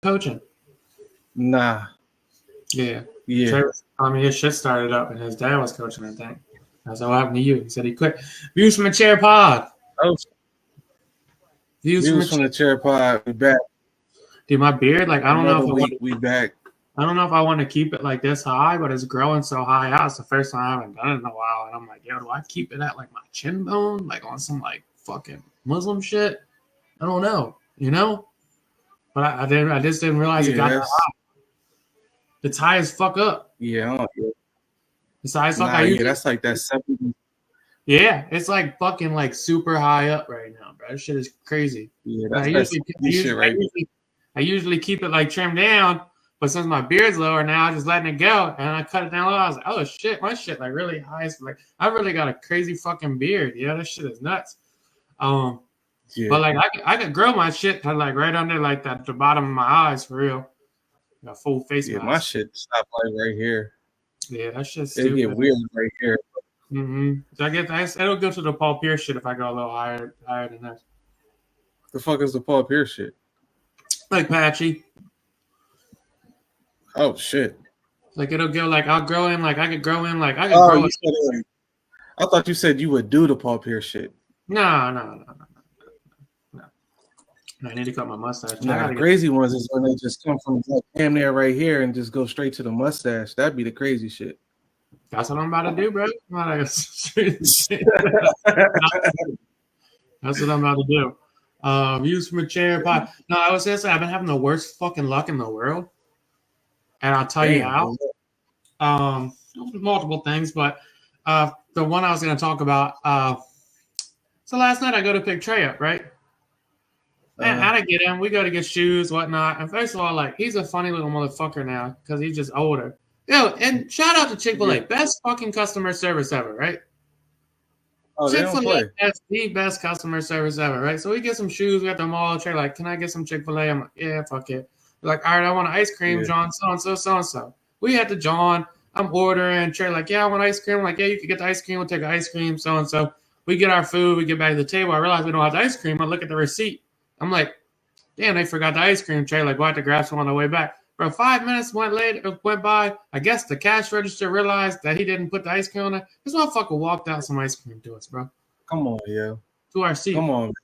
coaching? Nah. Yeah. Yeah. Trey, his shit started up, and his dad was coaching, I think. That's what happened to you. He said he quit. Views from a chair pod. Oh, Views from the chair pod. We back. Dude, my beard, like, I don't know if I want. We back. I don't know if I want to keep it like this high, but it's growing so high out. It's the first time I haven't done it in a while, and I'm like, yo, do I keep it at like my chin bone, like on some like fucking Muslim shit? I don't know, you know. But I just didn't realize it got that high. It's high as fuck up. Yeah. It's high as fuck. That's like that 70. Yeah, it's like fucking like super high up right now, bro. That shit is crazy. Yeah, that's I usually keep it like trimmed down, but since my beard's lower now, I'm just letting it go, and I cut it down low. I was like, oh shit, my shit like really high. Like I really got a crazy fucking beard. Yeah, that shit is nuts. But like I could grow my shit to like right under like that the bottom of my eyes for real. Got full face mask. My shit stopped like right here. Yeah, that shit's stupid. It get weird right here. So I guess it'll go to the Paul Pierce shit if I go a little higher than that. The fuck is the Paul Pierce shit? Like patchy. Oh shit. Like it'll go like I'll grow in like I could grow in like I could grow in. I thought you said you would do the Paul Pierce shit. No. I need to cut my mustache. The crazy ones is when they just come from like damn near right here and just go straight to the mustache. That'd be the crazy shit. That's what I'm about to do, bro. That's what I'm about to do. Views from a chair pod. No, I was just saying I've been having the worst fucking luck in the world. And I'll tell you how. Multiple things, but the one I was going to talk about. So last night I go to pick Trey up, right? And I get him. We go to get shoes, whatnot. And first of all, like he's a funny little motherfucker now because he's just older. Yo, and shout out to Chick-fil-A, best fucking customer service ever, right? Oh, Chick-fil-A has the best customer service ever, right? So we get some shoes. We at the mall. Trey like, can I get some Chick-fil-A? I'm like, yeah, fuck it. They're like, all right, I want an ice cream, John, so-and-so. We had the John. I'm ordering. Trey like, yeah, I want ice cream. I'm like, yeah, you can get the ice cream. We'll take the ice cream, so-and-so. We get our food. We get back to the table. I realize we don't have the ice cream. I look at the receipt. I'm like, damn, they forgot the ice cream. Trey like, we'll have to grab some on the way back. Bro, 5 minutes went by. I guess the cash register realized that he didn't put the ice cream on it. This motherfucker walked out some ice cream to us, bro. Come on, yo. To our seat. Come on.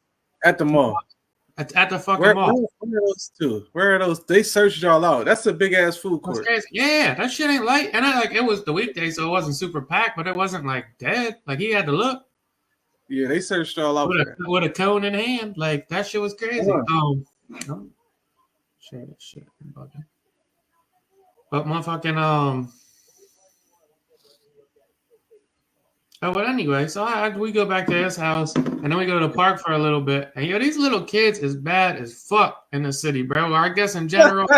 At the mall. At the fucking mall. Where are those two? Where are those? They searched y'all out. That's a big ass food court. That's crazy. Yeah, that shit ain't light. And it was the weekday, so it wasn't super packed, but it wasn't like dead. Like he had to look. Yeah, they searched y'all out with a cone in hand. Like that shit was crazy. Share that shit. But motherfucking but anyway, so we go back to his house, and then we go to the park for a little bit. And these little kids is bad as fuck in the city, bro. Or I guess in general,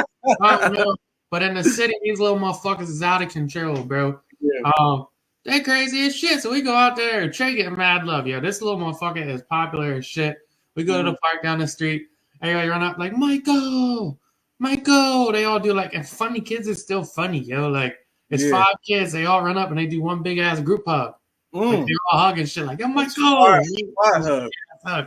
I don't know. But in the city, these little motherfuckers is out of control, bro. Yeah. They crazy as shit. So we go out there, Trey getting mad love. Yo, this little motherfucker is popular as shit. We go to the park down the street. Everybody run up like, Michael. They all do like, and funny kids is still funny, yo. Like, it's 5 kids. They all run up and they do one big ass group hug. Like, they're all hugging shit like, oh my God.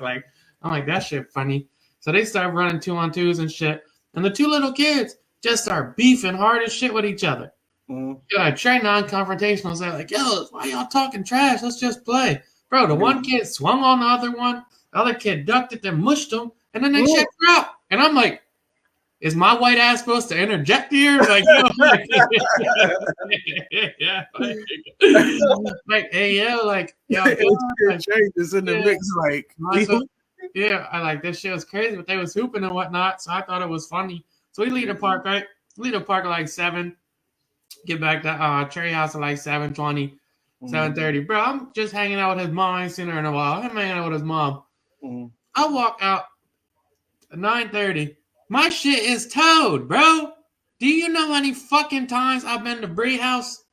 Like, I'm like, that shit funny. So they start running 2-on-2s and shit. And the 2 little kids just start beefing hard as shit with each other. Trey non-confrontational say like, yo, why y'all talking trash? Let's just play. Bro, the one kid swung on the other one. The other kid ducked it, then mushed him. And then they shit dropped. And I'm like, is my white ass supposed to interject here? Like, hey, yo, like, yo, changes in the mix, like, I like this shit was crazy, but they was hooping and whatnot, so I thought it was funny. So we leave the park, right? Leave the park at like 7. Get back to Trey house at like 7:20, 7:30. Bro, I'm just hanging out with his mom. I ain't seen her in a while. I'm hanging out with his mom. I walk out at 9:30. My shit is towed, bro. Do you know how many fucking times I've been to Bree's house?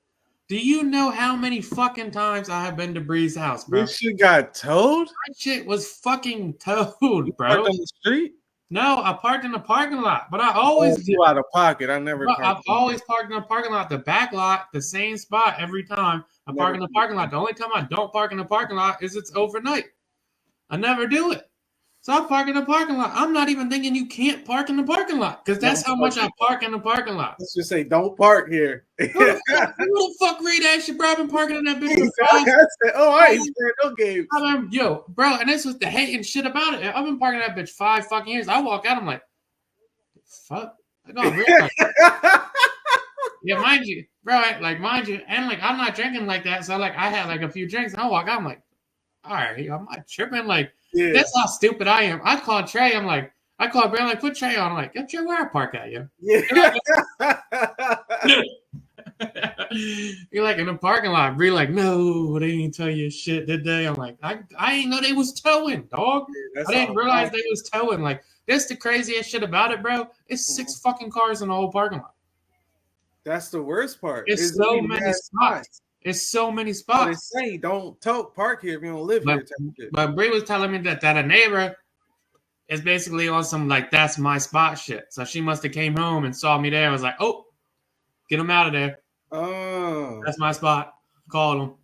Do you know how many fucking times I have been to Bree's house, bro? Your shit got towed? My shit was fucking towed, bro. Parked on the street? No, I parked in the parking lot, but I always do out of pocket. I never. I've always parked in the parking lot, the back lot, the same spot every time. I park in the parking lot. The only time I don't park in the parking lot is it's overnight. I never do it. So I park in the parking lot. I'm not even thinking you can't park in the parking lot because that's how much I park in the parking lot. Let's just say, don't park here. Who the fuck read that shit, bro? I've been parking in that bitch for I ain't playing no games. Yo, bro, and this was the hating shit about it. I've been parking that bitch 5 fucking years. I walk out, I'm like, fuck. I don't realize. Yeah, mind you, bro, mind you, and like I'm not drinking like that. So like I had like a few drinks and I walk out, I'm like, all right, I'm not tripping. Like, that's how stupid I am. I called Trey, I called Brandon, like, put Trey on. I'm like, yo, Trey, where I park at, yo? Yeah. You're like in the parking lot. Bree like, no, they didn't tell you shit, did they? I'm like, I didn't know they was towing, dog. I didn't realize they was towing. Like, that's the craziest shit about it, bro. It's 6 fucking cars in the whole parking lot. That's the worst part. It's so many spots. It's so many spots. They say don't park here if you don't live here. But Bree was telling me that a neighbor is basically on some like that's my spot shit. So she must have came home and saw me there and was like, oh, get him out of there. Oh, that's my spot. Called him.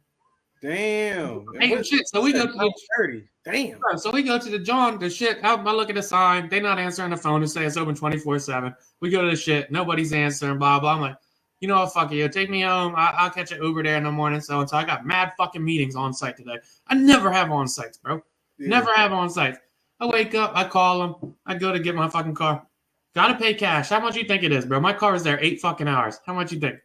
Damn. Hey, shit. So we go to the 30. Damn. So we go to the John. The shit. I look at the sign. They not answering the phone and say it's open 24/7. We go to the shit. Nobody's answering. Blah blah. I'm like, you know what? Fuck it. Take me home. I'll catch an Uber there in the morning. So I got mad fucking meetings on site today. I never have on sites, bro. Yeah. Never have on sites. I wake up. I call them. I go to get my fucking car. Gotta pay cash. How much you think it is, bro? My car is there 8 fucking hours. How much you think?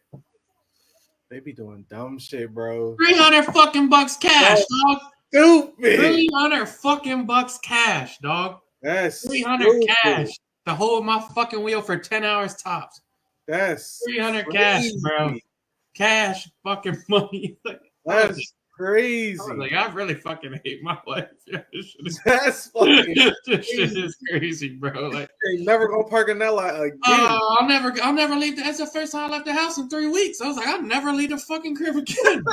They be doing dumb shit, bro. $300 fucking bucks cash, dog. Stupid. $300 fucking bucks cash, dog. That's 300 cash to hold my fucking wheel for 10 hours tops. That's 300 cash, bro. Cash fucking money. That's crazy. I really fucking hate my life. That's fucking this shit is crazy, bro. Like, you're never gonna park in that lot again. I'll never leave. That's the first time I left the house in 3 weeks. I was like, I'll never leave the fucking crib again.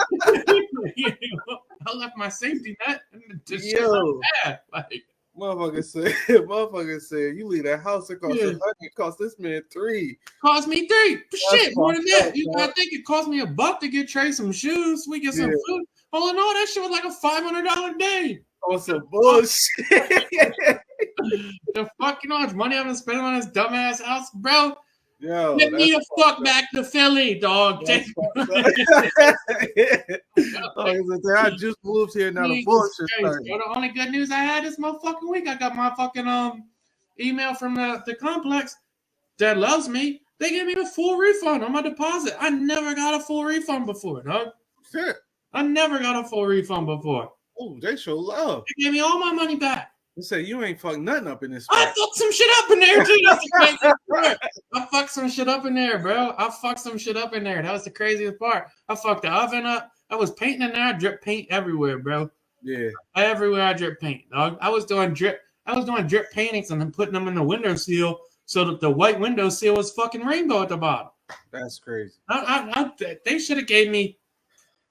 I left my safety net and just like motherfucker said, you leave that house, it costs $100, it cost this man $3. Cost me $3. Shit, more than that. I think it cost me $1 to get Trey some shoes. We get some food. All in all, that shit was like a $500 day. Oh, some bullshit. The fuck, you know how much money I've been spending on this dumbass house, bro? Yo, get me the fuck back to Philly, dog. I just moved here now. The bullshit started. The only good news I had this motherfucking week, I got my fucking email from the complex that loves me. They gave me a full refund on my deposit. I never got a full refund before, dog. Shit. I never got a full refund before. Oh, they show love. They gave me all my money back. They say you ain't fucked nothing up in this spot. I fucked some shit up in there, too. That's the craziest part. I fucked some shit up in there, bro. I fucked some shit up in there. That was the craziest part. I fucked the oven up. I was painting in there. I dripped paint everywhere, bro. Yeah. Everywhere I drip paint, dog. I was doing drip paintings and then putting them in the window seal so that the white window seal was fucking rainbow at the bottom. That's crazy. They should have gave me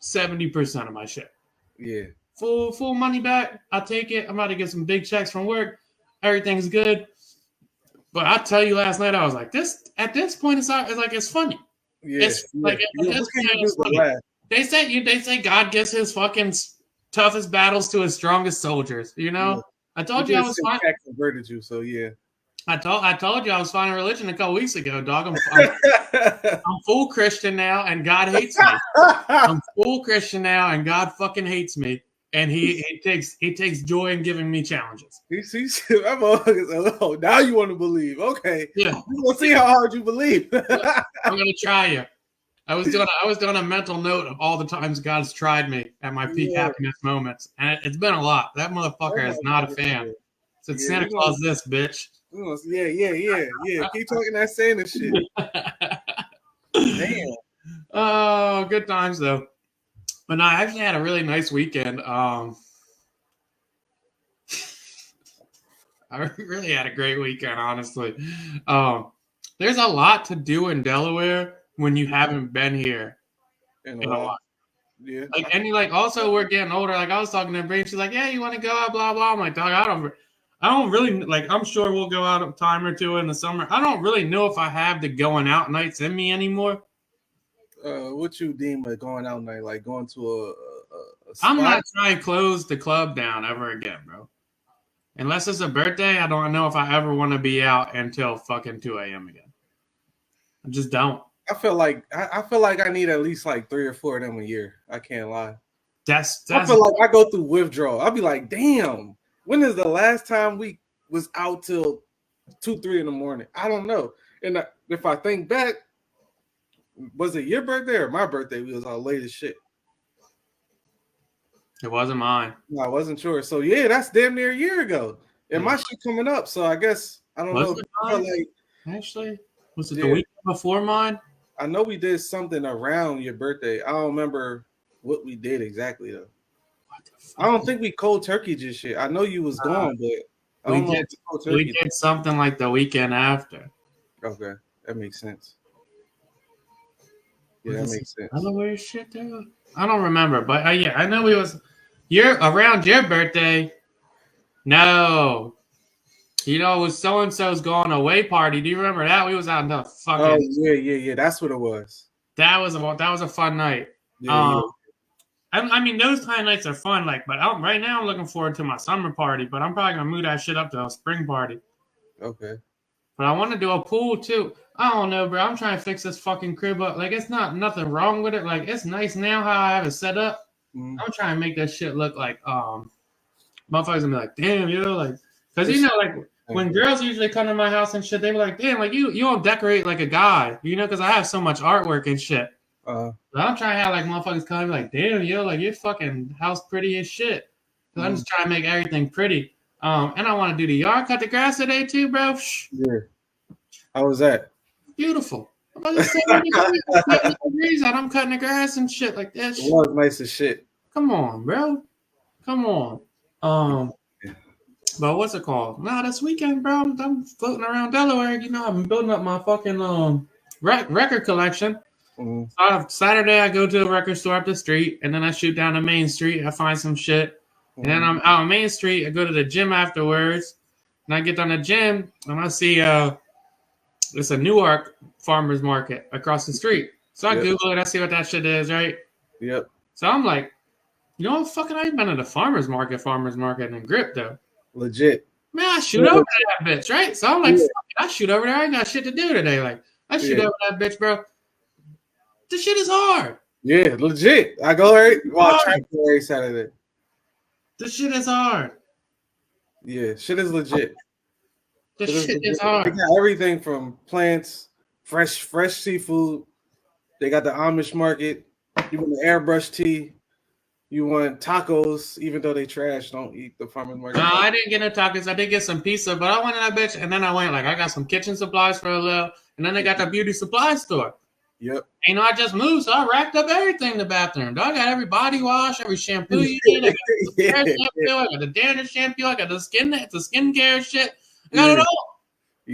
70% of my shit. Yeah. Full money back. I'll take it. I'm about to get some big checks from work. Everything's good. But I tell you, last night I was like, at this point it's like it's funny. Yeah. It's like it's funny. They say God gives his fucking toughest battles to his strongest soldiers. You know? Yeah. I told you I was fine. Converted you, so yeah. I told you I was finding religion a couple weeks ago, dog. I'm full Christian now, and God hates me. I'm full Christian now, and God fucking hates me, and he takes joy in giving me challenges. Oh, now you want to believe? Okay, yeah. We'll see how hard you believe. I'm gonna try you. I was doing a mental note of all the times God's tried me at my peak happiness moments, and it's been a lot. That motherfucker is not a fan. Said Santa Claus, this bitch. Yeah. Keep talking that Santa shit. Damn. Oh, good times though. But no, I actually had a really nice weekend. I really had a great weekend, honestly. There's a lot to do in Delaware when you haven't been here in a while. Yeah. Also we're getting older. Like I was talking to Bree, she's like, "Yeah, you want to go out?" Blah blah. I'm like, "Dog, I don't really like. I'm sure we'll go out a time or two in the summer. I don't really know if I have the going out nights in me anymore." What you deem like going out night? Like going to a spot? I'm not trying to close the club down ever again, bro. Unless it's a birthday, I don't know if I ever want to be out until fucking 2 a.m. again. I just don't. I feel like I need at least like 3 or 4 of them a year. I can't lie. That's I feel like I go through withdrawal. I'll be like, damn, when is the last time we was out till 2, 3 in the morning? I don't know. And if I think back, was it your birthday or my birthday? We was all late as shit. It wasn't mine. No, I wasn't sure. So yeah, that's damn near a year ago. And my shit coming up. So I guess I don't know. Like, actually, was it the week before mine? I know we did something around your birthday. I don't remember what we did exactly though. I don't think we cold turkey just shit. I know you was gone, but I don't know. We did something like the weekend after. Okay, that makes sense. Yeah, that makes sense. Delaware shit though? I don't remember, but yeah, I know we was around your birthday. No, it was so and so's going away party. Do you remember that? We was out in the fucking. Oh yeah. That's what it was. That was a fun night. Yeah. I mean, those kind of nights are fun. Like, but right now I'm looking forward to my summer party. But I'm probably gonna move that shit up to a spring party. Okay. But I want to do a pool too. I don't know, bro. I'm trying to fix this fucking crib up. Like, it's not nothing wrong with it. Like, it's nice now how I have it set up. I'm trying to make that shit look like motherfuckers gonna be like, damn, like, because like when girls usually come to my house and shit, they be like, damn, like you don't decorate like a guy, because I have so much artwork and shit. But I'm trying to have like motherfuckers come and be like, damn, like your fucking house pretty as shit. So I'm just trying to make everything pretty. And I want to do the yard, cut the grass today too, bro. Yeah. How was that? Beautiful. I'm about to say degrees out. I'm cutting the grass and shit like that. It was nice as shit. Come on, bro. Come on. But what's it called? Nah, this weekend, bro, I'm floating around Delaware. I'm building up my fucking record collection. Saturday, I go to a record store up the street, and then I shoot down the main street. I find some shit. And then I'm out on Main Street. I go to the gym afterwards. And I get on the gym, and I see it's a Newark farmer's market across the street. So I Google it. I see what that shit is, right? Yep. So I'm like, fucking I ain't been at a farmer's market in Grip, though. Legit. Man, I shoot over to that bitch, right? So I'm like, fuck it, I shoot over there. I ain't got shit to do today. Like, I shoot over that bitch, bro. This shit is hard. Yeah, legit. I go every Saturday. This shit is hard. Yeah, shit is legit. This shit is hard. They got everything from plants, fresh seafood. They got the Amish market. You want the airbrush tea. You want tacos, even though they trash. Don't eat the farmer's market. No, I didn't get no tacos. I did get some pizza, but I went in that bitch, and then I went I got some kitchen supplies for a little, and then they got the beauty supply store. Yep. I just moved, so I racked up everything in the bathroom. Dog, I got every body wash, every shampoo you need. I got the hair shampoo, I got the dandruff shampoo, I got the skincare shit. I got it all.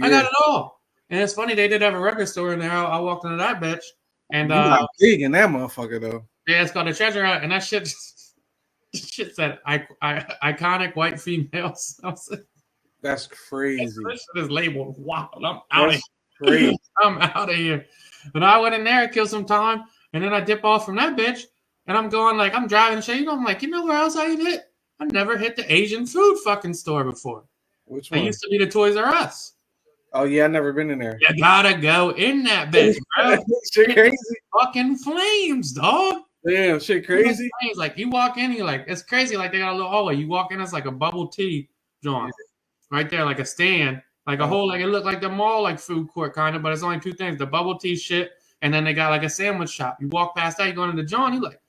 I got it all. And it's funny, they did have a record store in there. I walked into that bitch, and you got big in that motherfucker though. Yeah, it's called the Treasure Hunt, and that shit said iconic white females. That's crazy. This shit is labeled wild. I'm out of here. I'm out of here. But I went in there and killed some time, and then I dip off from that bitch, and I'm going I'm driving and shit. I'm like, where else I hit? I never hit the Asian food fucking store before. Which one? It used to be the Toys R Us. Oh yeah, I never been in there. You gotta go in that bitch, bro. Shit crazy. Fucking flames, dog. Damn, shit crazy. Like you walk in, you're like, it's crazy. Like they got a little hallway. You walk in, it's like a bubble tea joint right there, like a stand. Like a whole, it looked like the mall, like food court kind of, but it's only two things: the bubble tea shit, and then they got like a sandwich shop. You walk past that, you go into the John, you like,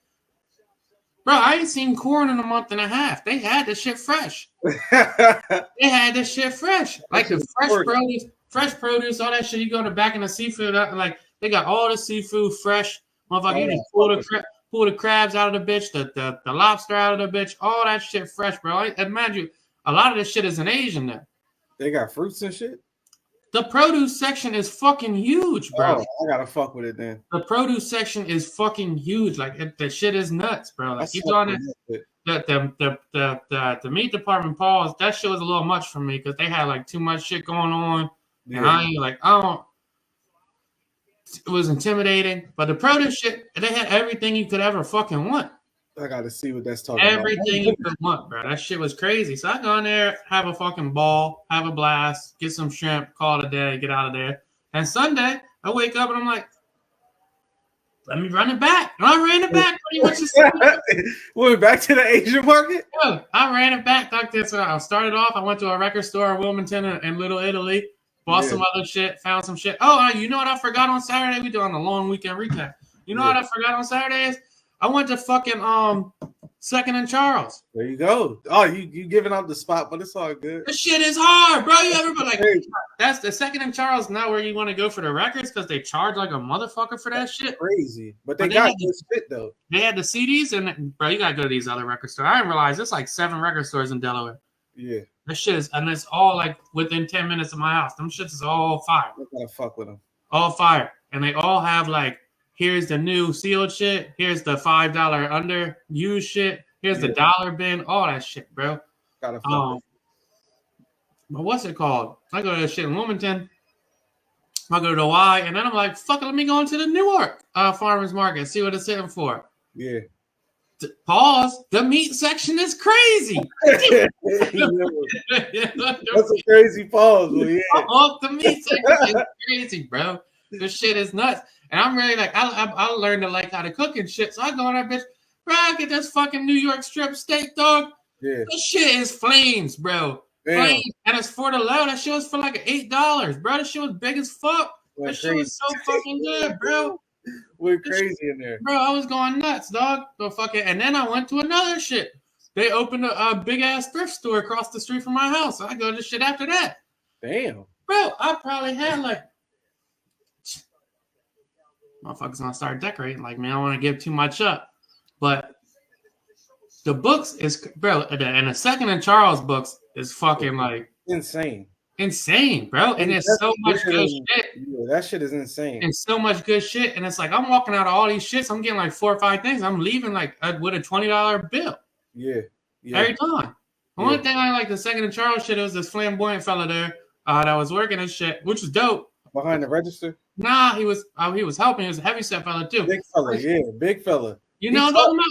bro, I ain't seen corn in a month and a half. They had this shit fresh. Like the fresh produce, all that shit. You go to back in the seafood, like they got all the seafood fresh. Motherfucker, you just pull the crabs out of the bitch, the lobster out of the bitch, all that shit fresh, bro. I imagine you, a lot of this shit is in Asian there. They got fruits and shit? The produce section is fucking huge, bro. Oh, I gotta fuck with it then. The produce section is fucking huge. Like the shit is nuts, bro. Like you on it. The meat department pause. That shit was a little much for me because they had like too much shit going on, and it was intimidating. But the produce shit, they had everything you could ever fucking want. I gotta see what that's talking Everything you could want, bro. That shit was crazy. So I go in there, have a fucking ball, have a blast, get some shrimp, call it a day, get out of there. And Sunday, I wake up and I'm like, let me run it back. And I ran it back pretty much the same. Went back to the Asian market? Yeah, I ran it back like this. I started off, I went to a record store in Wilmington in Little Italy, bought some other shit, found some shit. Oh, you know what I forgot on Saturday? We doing a long weekend recap. You know what I forgot on Saturdays? I went to fucking Second and Charles. There you go. Oh, you giving out the spot, but it's all good. This shit is hard, bro. You ever been like, that's the Second and Charles, not where you want to go for the records because they charge like a motherfucker for that shit. Crazy. But they got good shit, though. They had the CDs, and bro, you got to go to these other record stores. I didn't realize there's like 7 record stores in Delaware. Yeah. This shit is, and it's all like within 10 minutes of my house. Them shits is all fire. I gotta fuck with them. All fire. And they all have like, here's the new sealed shit. Here's the $5 under used shit. Here's the dollar bin. All that shit, bro. Gotta fuck but what's it called? I go to the shit in Wilmington. I go to the Y, and then I'm like, fuck it, let me go into the Newark farmers market, see what it's sitting for. Yeah. Pause. The meat section is crazy. That's a crazy pause. Well, yeah. The meat section is crazy, bro. This shit is nuts. And I'm really like, I learned to like how to cook and shit. So I go in that bitch, bro, I get this fucking New York strip steak, dog. Yeah. This shit is flames, bro. Flames. And it's for the low. That shit was for like $8, bro. That shit was big as fuck. That shit was so fucking good, bro. We're crazy in there. Bro, I was going nuts, dog. And then I went to another shit. They opened a big-ass thrift store across the street from my house. I go to shit after that. Damn. Bro, I probably had like... Motherfuckers gonna start decorating. Like, man, I don't want to give too much up. But the books is... Bro, and the Second and Charles books is fucking like... Insane, bro. And there's so much good shit. Yeah, that shit is insane. And so much good shit. And it's like, I'm walking out of all these shits. I'm getting like 4 or 5 things. I'm leaving like with a $20 bill. Yeah. Every time. The only thing I like the Second and Charles shit, it was this flamboyant fella there that was working and shit, which was dope. Behind the register? Nah, he was helping. He was a heavyset fella too. Big fella, yeah. Big fella. You know what I'm talking about?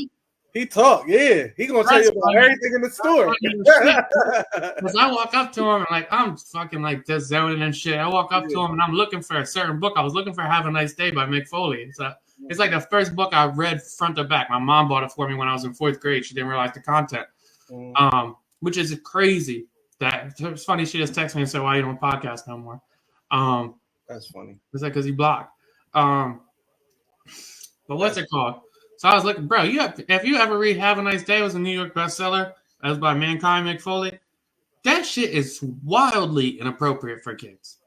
He talk, yeah. He gonna tell you about everything in the store. Because I walk up to him and like I'm fucking like just zoning and shit. I walk up to him and I'm looking for a certain book. I was looking for "Have a Nice Day" by Mick Foley. It's like the first book I read front to back. My mom bought it for me when I was in 4th grade. She didn't realize the content, which is crazy. That it's funny. She just texted me and said, "Why you don't podcast no more?" That's funny. It's like because he blocked. But what's it called? So I was looking, bro. If you ever read "Have a Nice Day," it was a New York bestseller. That was by Mankind Mick Foley. That shit is wildly inappropriate for kids.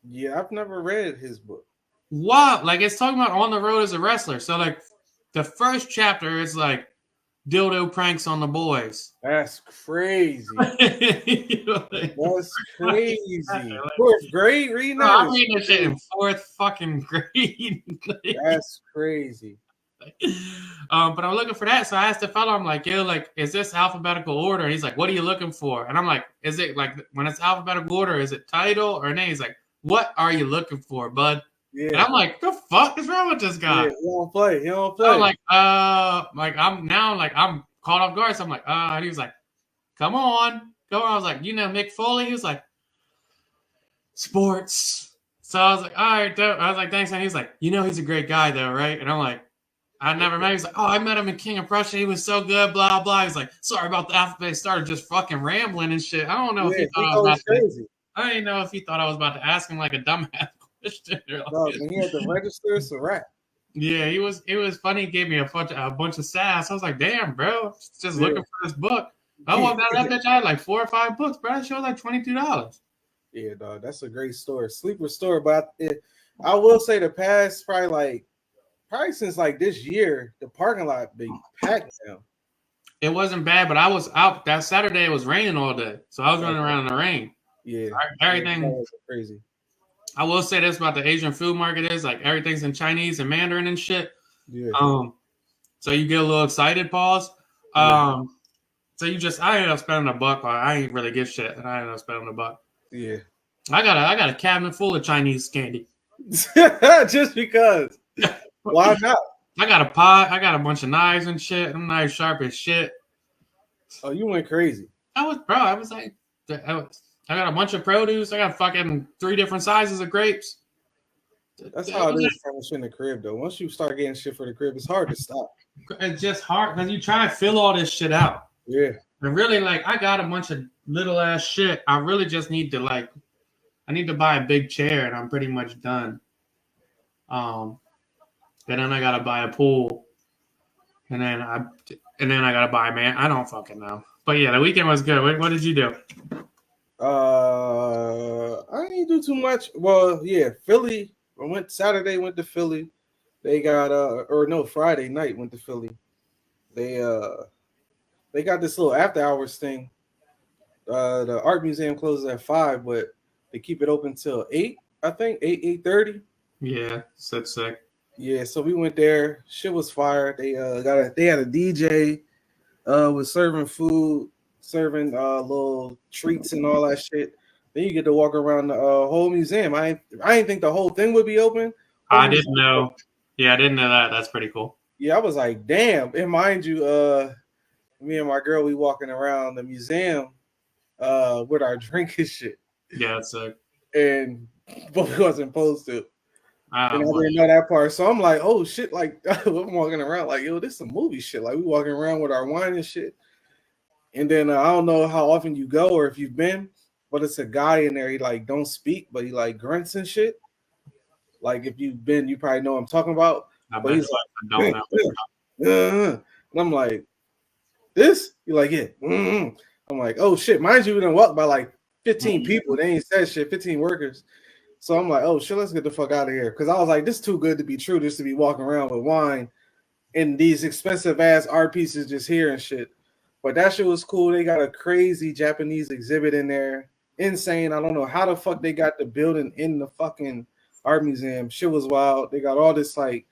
Yeah, I've never read his book. Wow, like it's talking about on the road as a wrestler. So like the first chapter is like dildo pranks on the boys. That's crazy. You know, like, that's crazy. Like, 4th grade reading that? I'm reading this shit in 4th fucking grade. That's crazy. But I'm looking for that. So I asked the fellow, I'm like, yo, like, is this alphabetical order? And he's like, what are you looking for? And I'm like, is it like when it's alphabetical order, is it title or name? He's like, what are you looking for, bud? Yeah. And I'm like, the fuck is wrong with this guy? Yeah, he don't play. I'm like, I'm caught off guard. So I'm like, and he was like, come on. I was like, you know Mick Foley? He was like, sports. So I was like, all right, dope. I was like, thanks. And he's like, you know he's a great guy though, right? And I'm like, I never met him. He's like, oh, I met him in King of Prussia. He was so good, blah, blah. He's like, sorry about the alphabet. He started just fucking rambling and shit. I don't know if he thought I was about to. I didn't know if he thought I was about to ask him like a dumbass question. No, when he had the register, it's a wrap. Yeah, it was funny. He gave me a bunch of sass. I was like, damn, bro. Just looking for this book. I walked out of that bitch. I had like 4 or 5 books, bro. That shit was like $22. Yeah, dog. That's a great store. Sleeper store. But I will say the past probably since like this year, the parking lot been packed now. It wasn't bad, but I was out that Saturday. It was raining all day, so I was running around in the rain. Yeah, everything was crazy. I will say this about the Asian food market is like everything's in Chinese and Mandarin and shit. Yeah. So you get a little excited, pause. So I ended up spending $1. I ain't really give shit, and I ended up spending $1. Yeah. I got a cabinet full of Chinese candy. Just because. Why not? I got a pot. I got a bunch of knives and shit. Them knives sharp as shit. Oh, you went crazy. I was like, I got a bunch of produce. I got fucking 3 different sizes of grapes. That's how it is furnishing the crib, though. Once you start getting shit for the crib, it's hard to stop. It's just hard because you try to fill all this shit out. Yeah. And really, like, I got a bunch of little ass shit. I really just need to I need to buy a big chair, and I'm pretty much done. And then I gotta buy a pool, and then I gotta buy a man. I don't fucking know. But yeah, the weekend was good. What did you do? I didn't do too much. Well, yeah, Philly. I went Saturday. Went to Philly. They got Friday night went to Philly. They got this little after hours thing. The art museum closes at 5, but they keep it open till 8. I think 8:30. Yeah, that's sick. Yeah, so we went there. Shit was fire. They had a DJ was serving food, serving little treats and all that shit. Then you get to walk around the whole museum. I didn't think the whole thing would be open. I didn't know. Yeah, I didn't know that. That's pretty cool. Yeah, I was like, damn. And mind you, me and my girl, we walking around the museum with our drink and shit. Yeah, that's sick. But we wasn't supposed to. And I didn't know that part. So I'm like, oh shit, like I'm walking around like, yo, this is some movie shit. Like we walking around with our wine and shit. And then I don't know how often you go or if you've been, but it's a guy in there. He like don't speak, but he like grunts and shit. Like if you've been, you probably know what I'm talking about. But he's like, and I'm like, this? You're like, yeah. Mm-hmm. I'm like, oh shit. Mind you, we done walked by like 15 people. They ain't said shit, 15 workers. So I'm like, oh shit, let's get the fuck out of here. Because I was like, this is too good to be true, just to be walking around with wine and these expensive ass art pieces just here and shit. But that shit was cool. They got a crazy Japanese exhibit in there. Insane. I don't know how the fuck they got the building in the fucking art museum. Shit was wild. They got all this like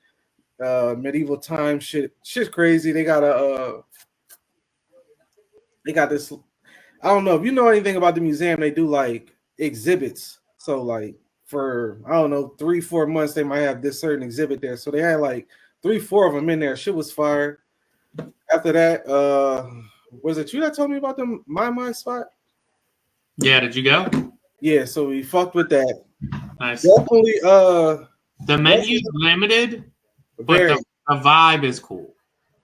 medieval time shit. Shit's crazy. They got this. I don't know if you know anything about the museum. They do like exhibits. So like for I don't know 3-4 months they might have this certain exhibit there. So they had like 3-4 of them in there. Shit was fire. After that, was it you that told me about the my spot? Yeah, did you go? Yeah, so we fucked with that. Nice. Definitely the menu's limited, but the vibe is cool.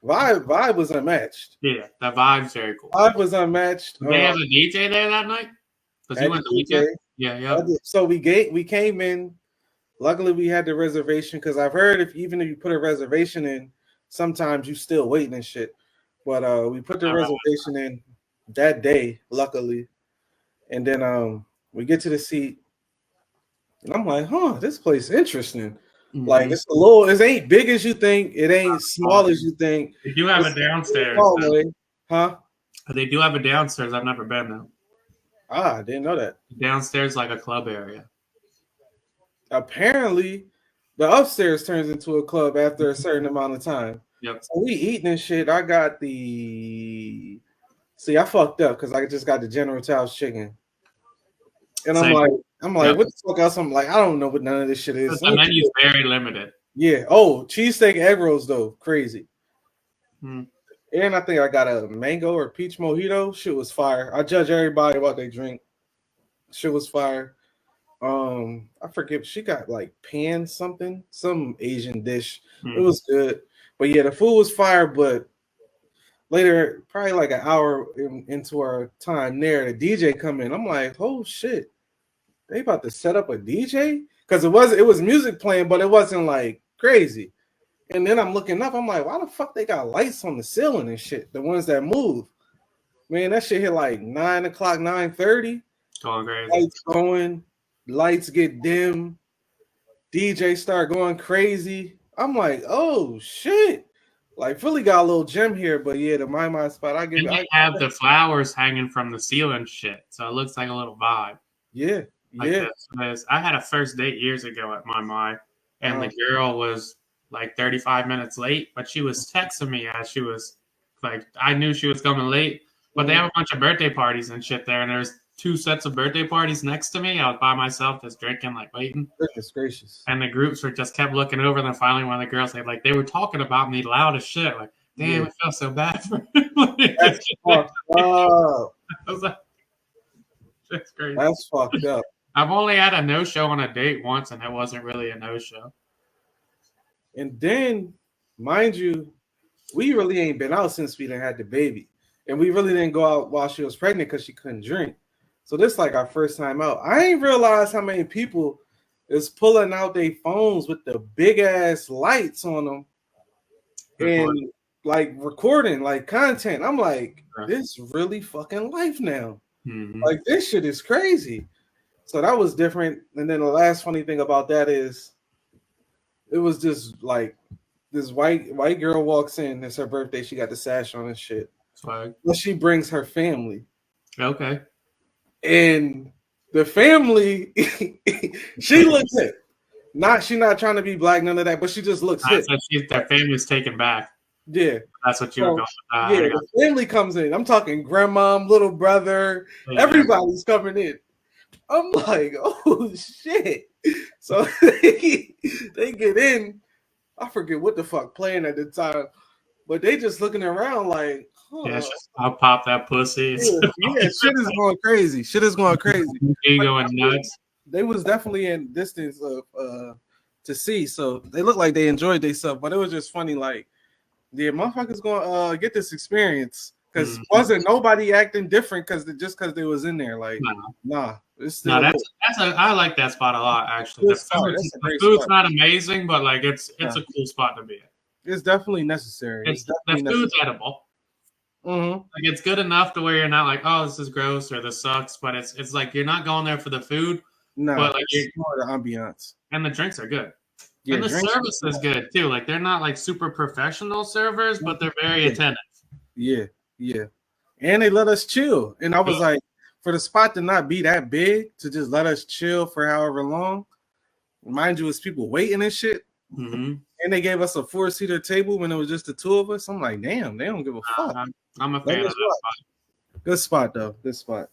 Vibe was unmatched. Yeah, the vibe's very cool. Vibe was unmatched. Did they have a DJ there that night? Because you went the weekend? Yeah. So we came in. Luckily, we had the reservation because I've heard even if you put a reservation in, sometimes you still waiting and shit. But we put the reservation in that day, luckily. And then we get to the seat. And I'm like, this place is interesting. Mm-hmm. Like it ain't big as you think. It ain't small as you think. They do have a downstairs. Huh? They do have a downstairs. I've never been though. I didn't know that. Downstairs, like a club area. Apparently, the upstairs turns into a club after a certain amount of time. Yep. So we eating and shit. I got I fucked up because I just got the General Tso's chicken. And I'm like, what the fuck else? I'm like, I don't know what none of this shit is. The menu's very limited. Yeah. Oh, cheesesteak egg rolls though, crazy. Hmm. And I think I got a mango or peach mojito. Shit was fire. I judge everybody what they drink. Shit was fire. I forget. She got like some Asian dish. It was good. But yeah, the food was fire. But later, probably like an hour into our time there, the DJ come in. I'm like, oh shit, they about to set up a DJ? Because it was music playing, but it wasn't like crazy. And then I'm looking up, I'm like, why the fuck they got lights on the ceiling and shit? The ones that move. Man, that shit hit like 9 o'clock, 9:30. Going crazy. Lights going, lights get dim, DJ start going crazy. I'm like, oh shit. Like Philly got a little gem here, but yeah, the my spot, I have the flowers hanging from the ceiling shit. So it looks like a little vibe. Yeah. Yeah. Like I had a first date years ago at my and the girl was like 35 minutes late, but she was texting me as she was like, I knew she was coming late, but they have a bunch of birthday parties and shit there, and there's 2 sets of birthday parties next to me. I was by myself, just drinking, like waiting. Goodness gracious. And the groups were just kept looking over. And then finally, one of the girls, they were talking about me loud as shit. Like, damn, Yeah. it felt so bad for him. That's fucked up. I was like, that's crazy. That's fucked up. I've only had a no-show on a date once, and it wasn't really a no-show. And then, mind you, we really ain't been out since we done had the baby. And we really didn't go out while she was pregnant because she couldn't drink. So this like our first time out. I ain't realized how many people is pulling out their phones with the big ass lights on them and like recording like content. I'm like, this really fucking life now. Mm-hmm. Like this shit is crazy. So that was different. And then the last funny thing about that is it was just like this white girl walks in. It's her birthday. She got the sash on and shit. Swag. But she brings her family. Okay. And the family, she looks hip. She's not trying to be black, none of that, but she just looks hip. So their family's taken back. Yeah. That's what you were going with. Yeah, the family comes in. I'm talking grandma, little brother, everybody's coming in. I'm like, oh shit. So they get in. I forget what the fuck playing at the time, but they just looking around like, yeah, I'll pop that pussy. Yeah, shit is going crazy. Shit is going crazy. You going nuts? They was definitely in distance of to see, so they looked like they enjoyed themselves. But it was just funny, like, yeah, motherfuckers gonna get this experience because wasn't nobody acting different because they was in there. Like, nah. I like that spot a lot. Actually, the food's not amazing, but like it's a cool spot to be in. It's definitely necessary. The food's edible. Mm-hmm. Like it's good enough to where you're not like, oh, this is gross or this sucks, but it's like you're not going there for the food. No, but like it's more the ambiance. And the drinks are good. Yeah, and the service is good too. Like they're not like super professional servers, but they're very attentive. Yeah. And they let us chill. And I was like, for the spot to not be that big, to just let us chill for however long, mind you, it's people waiting and shit. Mm-hmm. And they gave us a 4-seater table when it was just the two of us. I'm like, damn, they don't give a fuck. I'm a fan of that spot. Good spot though. Good spot.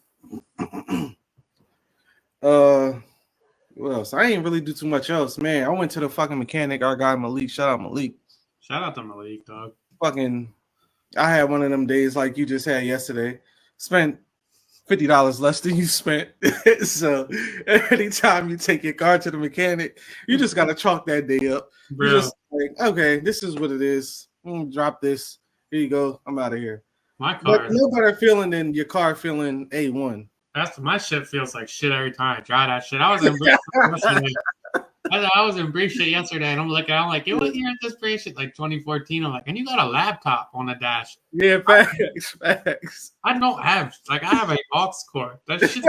What else? I ain't really do too much else, man. I went to the fucking mechanic. Our guy Malik. Shout out Malik. Shout out to Malik, dog. Fucking, I had one of them days like you just had yesterday. Spent $50 less than you spent. So anytime you take your car to the mechanic, you just gotta chalk that day up. Bro. You just like, okay, this is what it is. Drop this. Here you go. I'm out of here. My car. But no better feeling than your car feeling A1. My shit feels like shit every time I drive that shit. I was in brief shit yesterday, and I'm like, what year is this brief shit? Like 2014. I'm like, and you got a laptop on the dash. Yeah, facts. I don't have, I have a aux cord. That shit.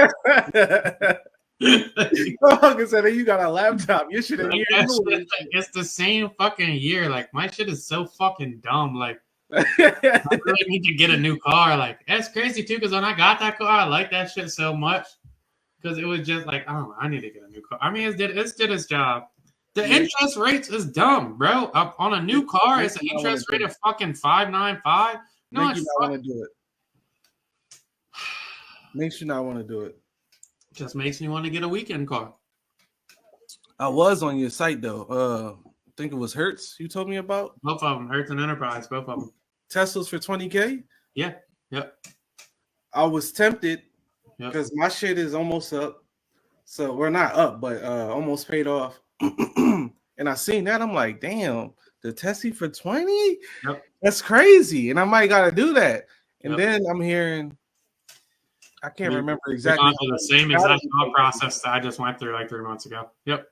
You got a laptop. You should have. It's the same fucking year. Like my shit is so fucking dumb. Like I really need to get a new car. Like that's crazy too. Because when I got that car, I like that shit so much. Because it was just like, I don't know, I need to get a new car. I mean, it did its job. The interest rates is dumb, bro. On a new car, it's an interest rate of fucking 5.95. No, Makes you not want to do it. Makes you not want to do it. Just makes me want to get a weekend car. I was on your site though. I think it was Hertz you told me about. Both of them, Hertz and Enterprise, both of them. Teslas for $20K? Yeah. Yep. I was tempted because my shit is almost up. So we're not up, but almost paid off. And I seen that. I'm like, damn, the Tesla for 20? Yep. That's crazy. And I might gotta do that. And then I'm hearing, I can't remember exactly. The same exact thought process that I just went through like 3 months ago. Yep.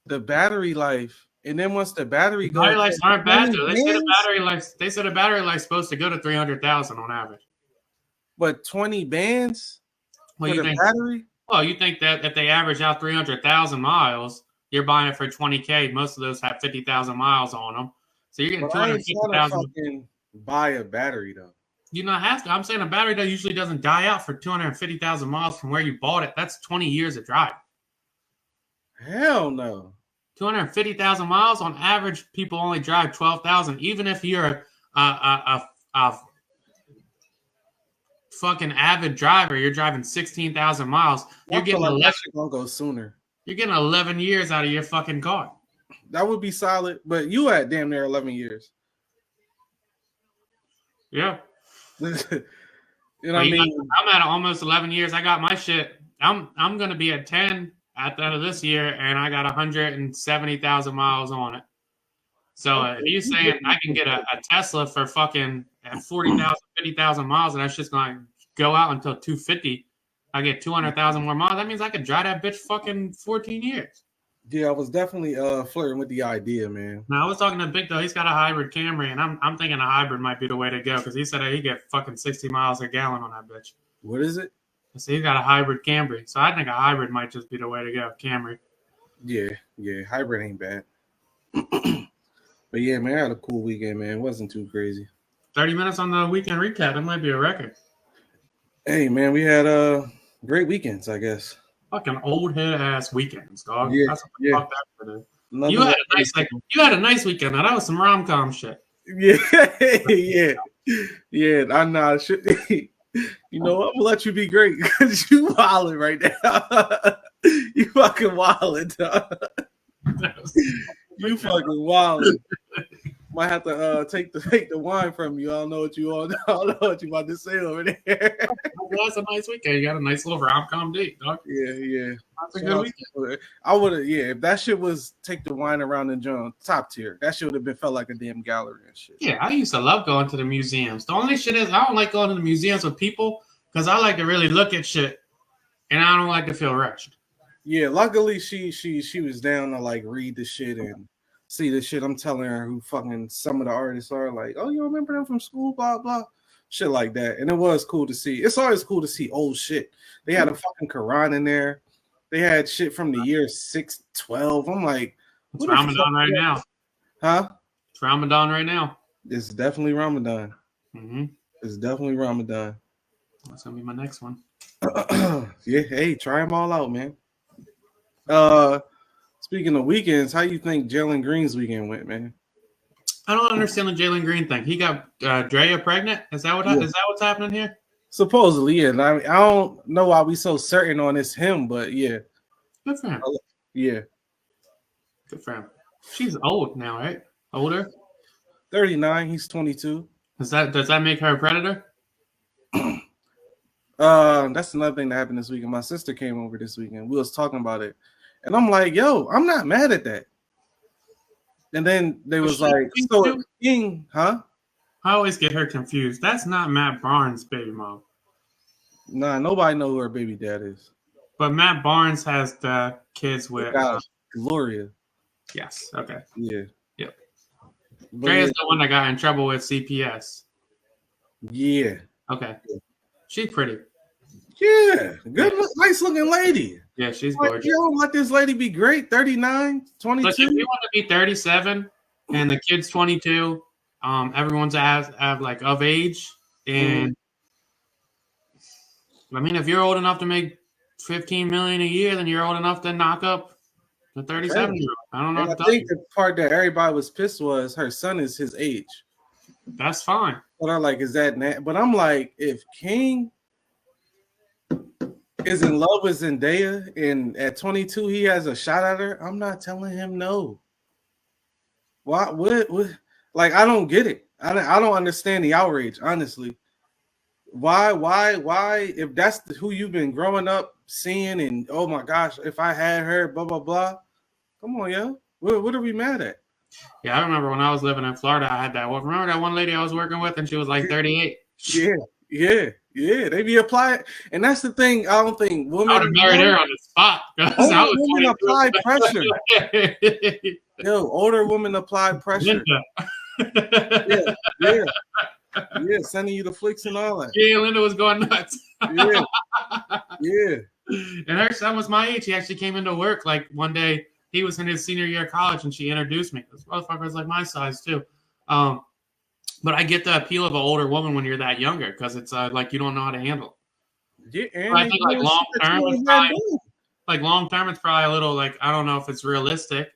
The battery life. And then once the battery goes, battery lives aren't bad though. They said the battery life's supposed to go to 300,000 on average. But 20 bands for the battery? Well, you think that if they average out 300,000 miles, you're buying it for $20K. Most of those have 50,000 miles on them, so you're getting 250,000. Buy a battery though. You not have to. I'm saying a battery that usually doesn't die out for 250,000 miles from where you bought it. That's 20 years of drive. Hell no. 250,000 miles on average. People only drive 12,000. Even if you're fucking avid driver, you're driving 16,000 miles. You're I feel getting like 11, that shit gonna go sooner. you're getting 11 years out of your fucking car. That would be solid, but you at damn near 11 years. Yeah. You know what I mean? I'm at almost 11 years. I got my shit. I'm gonna be at 10 at the end of this year, and I got 170,000 miles on it. So if you saying I can get a Tesla for fucking at 40,000, 50,000 miles, and that's just gonna go out until 250, I get 200,000 more miles. That means I could drive that bitch fucking 14 years. Yeah, I was definitely flirting with the idea, man. Now I was talking to Big though. He's got a hybrid Camry, and I'm thinking a hybrid might be the way to go because he said he get fucking 60 miles a gallon on that bitch. What is it? So he's got a hybrid Camry, so I think a hybrid might just be the way to go. Camry. Yeah, hybrid ain't bad. But yeah, man, I had a cool weekend, man. It wasn't too crazy. 30 minutes on the weekend recap. That might be a record. Hey, man, we had great weekends, I guess. Fucking old head ass weekends, dog. Yeah, That's what the fuck that is. You had a nice weekend. Now that was some rom-com shit. Yeah, yeah. I know. You know, I'm gonna let you be great because you wilding right now. You fucking wilding, dog. You fucking wilding. Might have to take the wine from you. I don't know what you about to say over there. That's a nice weekend. You got a nice little rom-com date, dog. Yeah. That's a good weekend. I would have, if that shit was take the wine around the joint, top tier. That shit would have been felt like a damn gallery and shit. Yeah, I used to love going to the museums. The only shit is I don't like going to the museums with people because I like to really look at shit and I don't like to feel rushed. Yeah, luckily she was down to like read the shit and see the shit. I'm telling her who fucking some of the artists are, like, oh, you remember them from school, blah blah, shit like that. And it was cool to see. It's always cool to see old shit. They had a fucking Quran in there. They had shit from the year 612. I'm like, it's Ramadan right now. Huh? It's Ramadan right now. It's definitely Ramadan. Mm-hmm. It's definitely Ramadan. That's gonna be my next one. Yeah, hey, try them all out, man. Speaking of weekends, how you think Jalen Green's weekend went, man? I don't understand the Jalen Green thing. He got Drea pregnant. Is that what's happening here? Supposedly, yeah. I mean, I don't know why we so certain on it's him, but yeah. Good for him. Yeah. Good for him. She's old now, right? Older? 39. He's 22. Does that make her a predator? That's another thing that happened this weekend. My sister came over this weekend. We was talking about it. And I'm like, yo, I'm not mad at that. And then they was like, so King, huh? I always get her confused. That's not Matt Barnes' baby mom. Nah, nobody know who her baby dad is. But Matt Barnes has the kids with Gloria. Yes. Okay. Yeah. Yep. Drea's the one that got in trouble with CPS. Yeah. Okay. She's pretty. Yeah. Good, nice looking lady. Yeah, she's gorgeous. You don't let this lady be great. 39, 22. Look, if you want to be 37 and the kid's 22, everyone's like of age. And I mean, if you're old enough to make $15 million a year, then you're old enough to knock up the 37-year-old. I don't know. I think the part that everybody was pissed was her son is his age. That's fine. But I'm like, is that? But I'm like, if King is in love with Zendaya and at 22 he has a shot at her, I'm not telling him no. Why? What? Like, I don't get it. I don't understand the outrage, honestly. Why? If that's who you've been growing up seeing, and oh my gosh, if I had her, blah blah blah. Come on, yo. What are we mad at? Yeah, I remember when I was living in Florida, I had that. Well, remember that one lady I was working with, and she was like 38. Yeah. They be applying, and that's the thing. I don't think women. I would have married her on the spot. Women apply pressure. Older women apply pressure. Yeah, sending you the flicks and all that. Yeah, Linda was going nuts. Yeah. And her son was my age. He actually came into work like one day. He was in his senior year of college, and she introduced me. This motherfucker was like my size too. But I get the appeal of an older woman when you're that younger because it's like you don't know how to handle it. Yeah, I think long term, it's probably a little like I don't know if it's realistic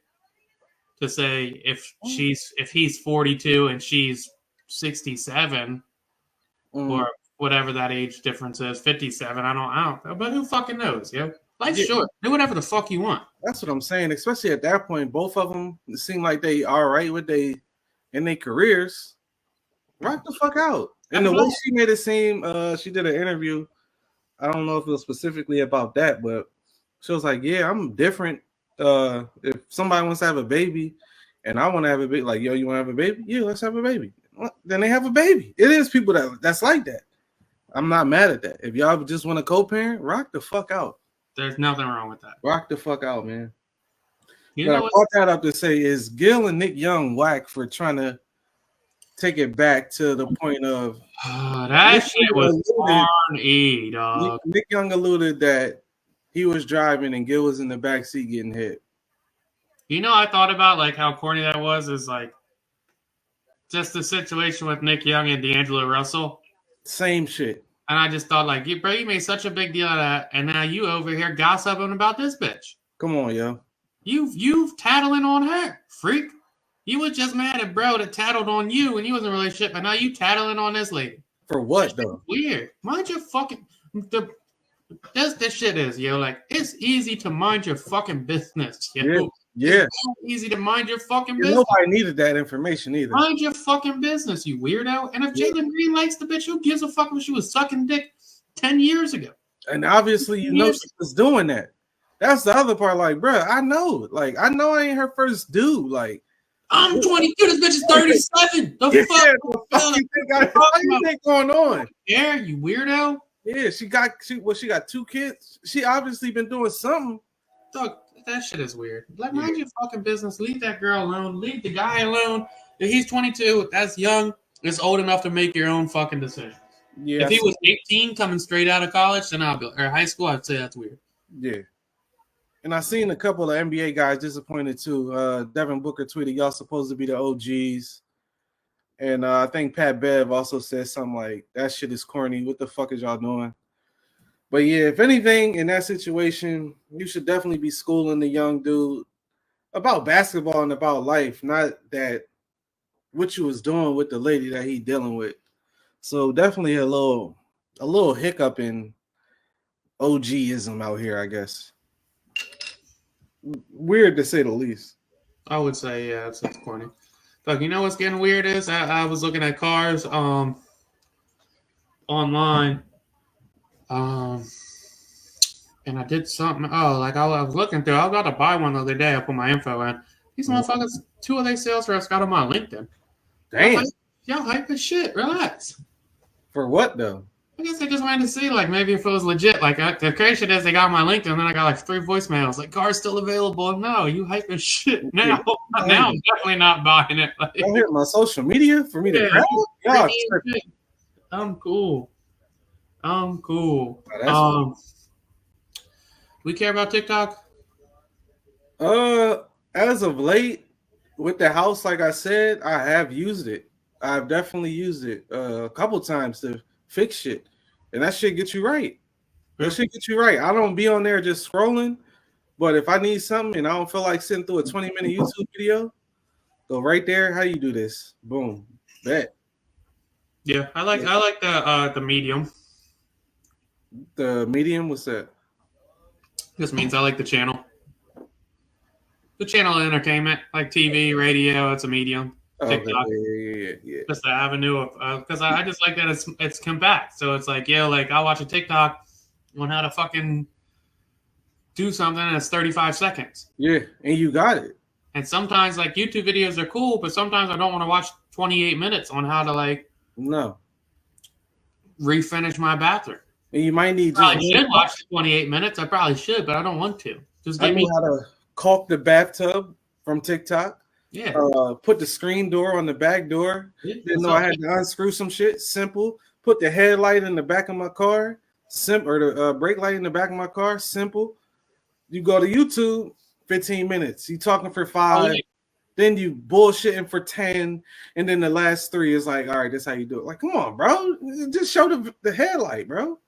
to say if he's 42 and she's 67 or whatever that age difference is, 57. I don't know. But who fucking knows, yo? Life's short. Do whatever the fuck you want. That's what I'm saying. Especially at that point, both of them seem like they all right with in their careers. Rock the fuck out. And the way she made it seem, she did an interview. I don't know if it was specifically about that, but she was like, "Yeah, I'm different. If somebody wants to have a baby, and I want to have a baby, like, yo, you want to have a baby? Yeah, let's have a baby. Then they have a baby. It is people that's like that. I'm not mad at that. If y'all just want to co-parent, rock the fuck out. There's nothing wrong with that. Rock the fuck out, man. You but know I what? brought that up to say is Gil and Nick Young whack for trying to take it back to the point of that Nick shit was corny, dog. Nick Young alluded that he was driving and Gil was in the back seat getting hit. You know, I thought about like how corny that was. Is like just the situation with Nick Young and D'Angelo Russell. Same shit. And I just thought, like, bro, you made such a big deal of that, and now you over here gossiping about this bitch. Come on, yo. You've tattling on her, freak. You was just mad at bro that tattled on you when you was in a relationship, and now you tattling on this lady. For what, though? Weird. Mind your fucking... This shit is, yo. Like, it's easy to mind your fucking business, yo. Yeah. It's so easy to mind your fucking business. Nobody needed that information either. Mind your fucking business, you weirdo. And if Jalen Green likes the bitch, who gives a fuck if she was sucking dick 10 years ago? And obviously, you know she was doing that. That's the other part. Like, bro, I know. Like, I know I ain't her first dude. Like, I'm 22. This bitch is 37. The fuck you think going on? Yeah, you weirdo. Yeah, she got 2 kids. She obviously been doing something. Dog, that shit is weird. Like, mind your fucking business. Leave that girl alone. Leave the guy alone. If he's 22, that's young. It's old enough to make your own fucking decisions. Yeah, if he was 18 coming straight out of college, then or high school, I'd say that's weird. Yeah. And I seen a couple of NBA guys disappointed too. Devin Booker tweeted, "Y'all supposed to be the OGs." And I think Pat Bev also said something like, "That shit is corny. What the fuck is y'all doing?" But yeah, if anything in that situation, you should definitely be schooling the young dude about basketball and about life, not that what you was doing with the lady that he dealing with. So definitely a little hiccup in OGism out here, I guess. Weird to say the least. I would say, yeah, it's corny. Look, you know what's getting weird is I was looking at cars online, and I did something. Oh, like I was looking through. I was about to buy one the other day. I put my info in. These motherfuckers, 2 of their sales reps got on my LinkedIn. Damn. Y'all hype as shit. Relax. For what though? I guess I just wanted to see, like, maybe if it was legit. Like, the crazy shit is they got my LinkedIn, and then I got, like, 3 voicemails. Like, car's still available. No, you hype as shit now. Now I'm definitely not buying it. Like, don't hit my social media for me to grab it? I'm cool. We care about TikTok? As of late, with the house, like I said, I have used it. I've definitely used it a couple times to fix shit, and that shit gets you right. That shit gets you right. I don't be on there just scrolling, but if I need something and I don't feel like sitting through a 20-minute YouTube video, go right there. How you do this? Boom, bet. Yeah, I like the medium. The medium, what's that? This means I like the channel. The channel of entertainment, like TV, radio. It's a medium. TikTok. Yeah. Just the avenue of because I just like that it's compact. So it's like, yeah, like I'll watch a TikTok on how to fucking do something and it's 35 seconds. Yeah, and you got it. And sometimes like YouTube videos are cool, but sometimes I don't want to watch 28 minutes on how to like refinish my bathroom. And you might need I should watch 28 minutes. I probably should, but I don't want to. Just give me how to caulk the bathtub from TikTok. Yeah. Put the screen door on the back door. Didn't know I had to unscrew some shit. Simple. Put the headlight in the back of my car. Or the brake light in the back of my car. Simple. You go to YouTube, 15 minutes. You talking for 5. Then you bullshitting for 10. And then the last 3 is like, all right, this is how you do it. Like, come on, bro. Just show the headlight, bro.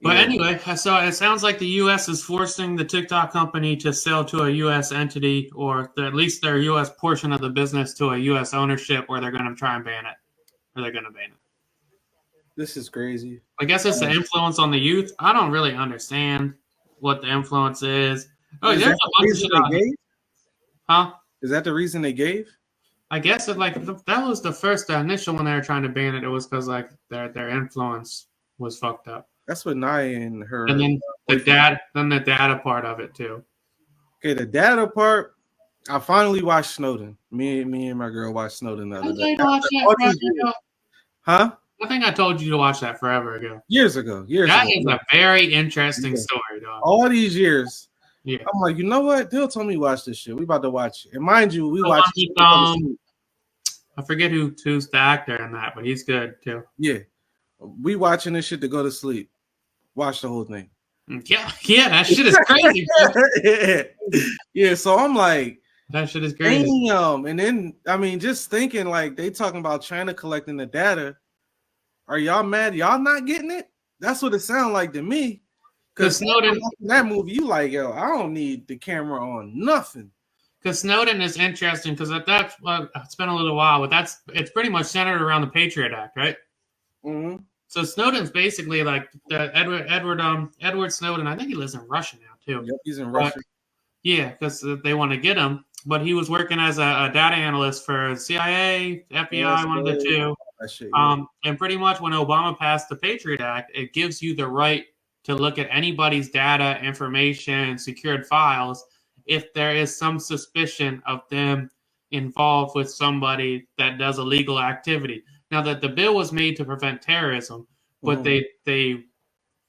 But anyway, so it sounds like the U.S. is forcing the TikTok company to sell to a U.S. entity, or at least their U.S. portion of the business to a U.S. ownership, where they're going to try and ban it. Or they're going to ban it. This is crazy. I guess it's the influence on the youth. I don't really understand what the influence is. Oh, Is there's that a the bunch of reason shit they out here. gave? Huh? Is that the reason they gave? I guess it that was the initial when they were trying to ban it. It was because like their influence was fucked up, That's what Naya and her and then boyfriend. the data part of it too. Okay, the data part. I finally watched Snowden. Me and my girl watched Snowden the I other told day. you to watch that All forever these years. ago. Huh? I think I told you to watch that forever ago. Years ago. That is a very interesting story, dog. All these years. Yeah. I'm like, you know what? Dill told me watch this shit. We about to watch it. And mind you, we The watched one it. with, I forget who's the actor in that, but he's good too. Yeah. We watching this shit to go to sleep. Watch the whole thing. Yeah, that shit is crazy, bro. Yeah, so I'm like, that shit is crazy. Damn. And then, I mean, just thinking like they talking about China collecting the data. Are y'all mad? Y'all not getting it? That's what it sounds like to me. Because Snowden, that movie, you like, yo, I don't need the camera on nothing. Because Snowden is interesting because that's it's been a little while, but it's pretty much centered around the Patriot Act, right? Mm-hmm. So Snowden's basically like the Edward Snowden. I think he lives in Russia now too. Yep, he's in Russia. Yeah, because they want to get him. But he was working as a data analyst for CIA, FBI, one of the two. Shit, yeah. And pretty much when Obama passed the Patriot Act, it gives you the right to look at anybody's data, information, secured files if there is some suspicion of them involved with somebody that does illegal activity. Now that the bill was made to prevent terrorism, but they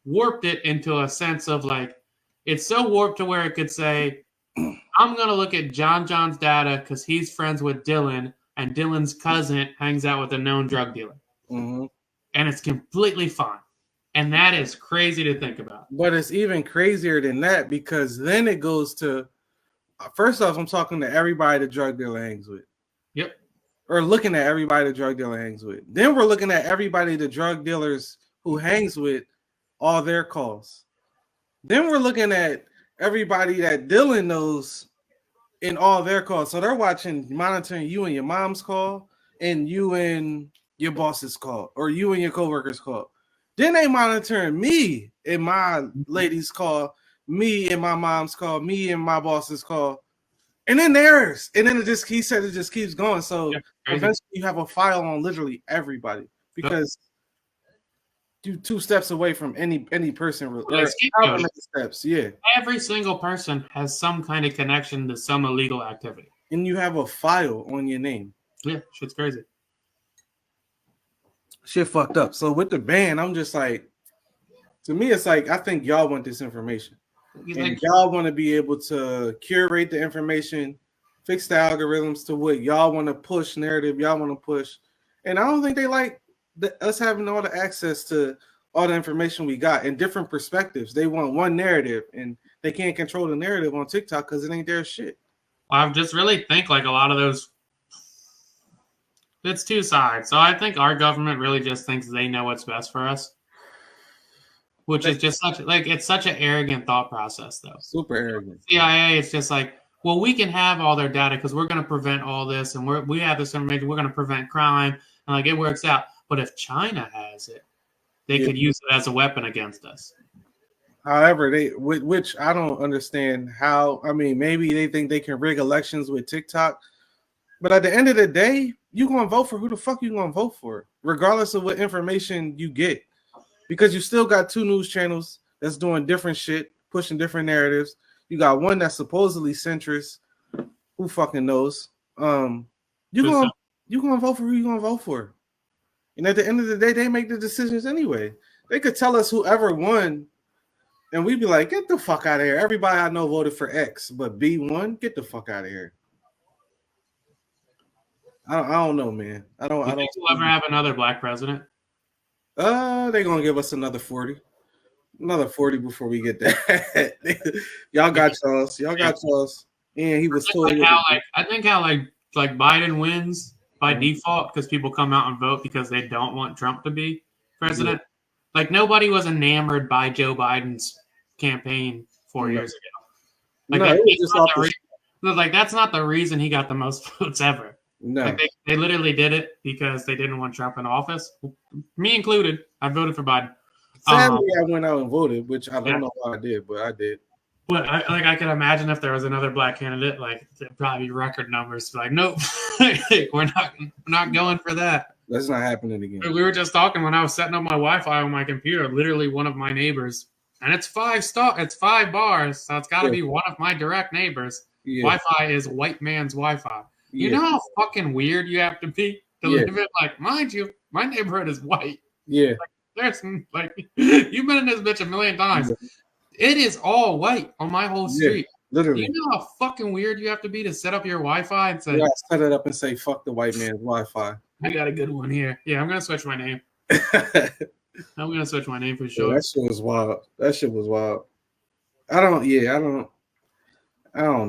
warped it into a sense of like, it's so warped to where it could say, I'm going to look at John's data because he's friends with Dylan, and Dylan's cousin hangs out with a known drug dealer. Mm-hmm. And it's completely fine. And that is crazy to think about. But it's even crazier than that because then it goes to, first off, I'm talking to everybody the drug dealer hangs with. Yep. Or looking at everybody the drug dealer hangs with. Then we're looking at everybody the drug dealers who hangs with, all their calls. Then we're looking at everybody that Dylan knows in all their calls. So they're monitoring you and your mom's call and you and your boss's call or you and your coworker's call. Then they monitoring me and my lady's call, me and my mom's call, me and my boss's call, and then theirs. And then he said it just keeps going. So eventually you have a file on literally everybody because you 2 steps away from any person. Steps, yeah. Every single person has some kind of connection to some illegal activity. And you have a file on your name. Yeah, shit's crazy. Shit fucked up. So with the ban, I'm just like, to me, it's like, I think y'all want this information. And y'all want to be able to curate the information, fix the algorithms to what y'all want to push, narrative y'all want to push. And I don't think they like us having all the access to all the information we got in different perspectives. They want one narrative, and they can't control the narrative on TikTok because it ain't their shit. I just really think like a lot of those, it's 2 sides. So I think our government really just thinks they know what's best for us, which is just it's such an arrogant thought process, though. Super arrogant. CIA, it's just like, well, we can have all their data because we're going to prevent all this, and we have this information. We're going to prevent crime, and like it works out. But if China has it, they could use it as a weapon against us. However, which I don't understand how. I mean, maybe they think they can rig elections with TikTok, but at the end of the day, you gonna vote for who the fuck you gonna vote for, regardless of what information you get, because you still got 2 news channels that's doing different shit, pushing different narratives. You got one that's supposedly centrist. Who fucking knows? You gonna vote for who you gonna vote for. And at the end of the day, they make the decisions anyway. They could tell us whoever won, and we'd be like, get the fuck out of here. Everybody I know voted for X, but B won. Get the fuck out of here. I don't know, man. I don't think we'll ever have another black president? They're gonna give us another 40. Another 40 before we get that. Y'all got y'all's. Y'all got y'all's. And he was told. I think how Biden wins by default because people come out and vote because they don't want Trump to be president. Yeah. Like nobody was enamored by Joe Biden's campaign 4 years ago. Like, that's not the reason he got the most votes ever. No. Like they literally did it because they didn't want Trump in office, me included. I voted for Biden. Sadly, I went out and voted, which I don't know why I did, but I did. But I could imagine if there was another black candidate, like it'd probably be record numbers. Like, nope, we're not going for that. That's not happening again. We were just talking when I was setting up my Wi-Fi on my computer. Literally, one of my neighbors, and it's 5 bars, so it's got to be one of my direct neighbors. Yeah. Wi-Fi is white man's Wi-Fi. Yeah. You know how fucking weird you have to be to live in? Like, mind you, my neighborhood is white. Yeah. There's like you've been in this bitch a million times. Yeah. It is all white on my whole street. Yeah, literally. You know how fucking weird you have to be to set up your Wi-Fi and say, "Yeah, set it up and say fuck the white man's Wi-Fi." I got a good one here. Yeah, I'm gonna switch my name. I'm gonna switch my name for sure. Yeah, that shit was wild. That shit was wild. I don't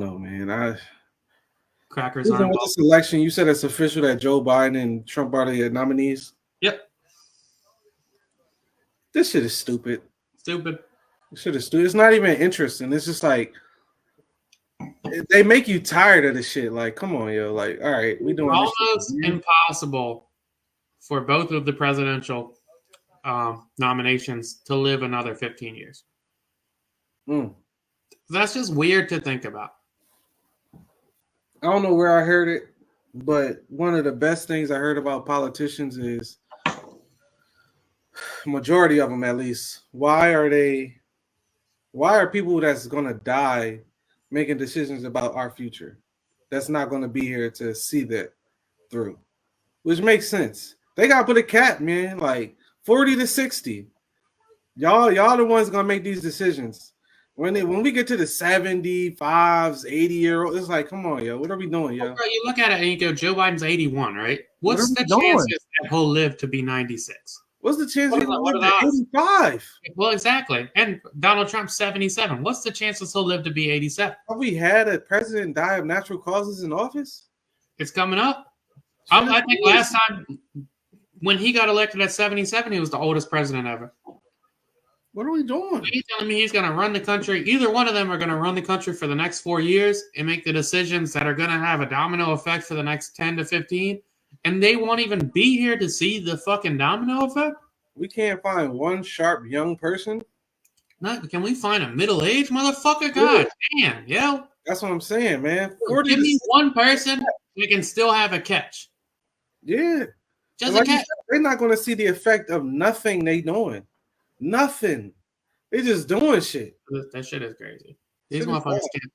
know, man. Crackers aren't. With this election, you said it's official that Joe Biden and Trump are the nominees. Yep. This shit is stupid. Stupid. This shit is stupid. It's not even interesting. It's just like they make you tired of the shit. Like, come on, yo. Like, all right, we doing almost impossible for both of the presidential nominations to live another 15 years. That's just weird to think about. I don't know where I heard it, but one of the best things I heard about politicians is majority of them, at least. Why are people that's gonna die making decisions about our future? That's not gonna be here to see that through, which makes sense. They gotta put a cap, man, like 40 to 60. Y'all the ones gonna make these decisions. When we get to the 75s, 80-year-old, it's like, come on, yo, what are we doing, yo? Bro, you look at it and you go, Joe Biden's 81, right? What's the chances that he'll live to be 96? What's the chance he'll live to 85? Well, exactly. And Donald Trump's 77. What's the chances he'll live to be 87? Have we had a president die of natural causes in office? It's coming up. I think last time when he got elected at 77, he was the oldest president ever. What are we doing? He's telling me he's going to run the country. Either one of them are going to run the country for the next 4 years and make the decisions that are going to have a domino effect for the next 10 to 15. And they won't even be here to see the fucking domino effect? We can't find one sharp young person? No, can we find a middle-aged motherfucker? God damn, yo. That's what I'm saying, man. Give me one person who can still have a catch. Yeah. Just a catch. They're not going to see the effect of nothing they doing. Nothing. They just doing shit. That shit is crazy. These motherfuckers can't.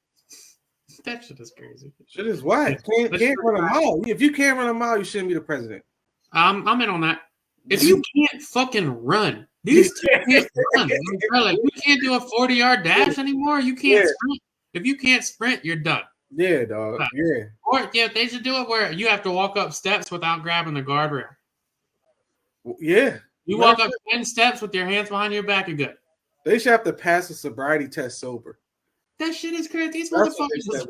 That shit is crazy. Shit is whack. Can't run a mile. If you can't run a mile, you shouldn't be the president. I'm in on that. If you can't fucking run, these two can't run. Like, we can't do a 40-yard dash anymore. You can't sprint. If you can't sprint, you're done. Yeah, dog. Yeah. Or they should do it where you have to walk up steps without grabbing the guardrail. Yeah. You walk up 10 steps with your hands behind your back, you're good. They should have to pass a sobriety test sober. That shit is crazy. These motherfuckers are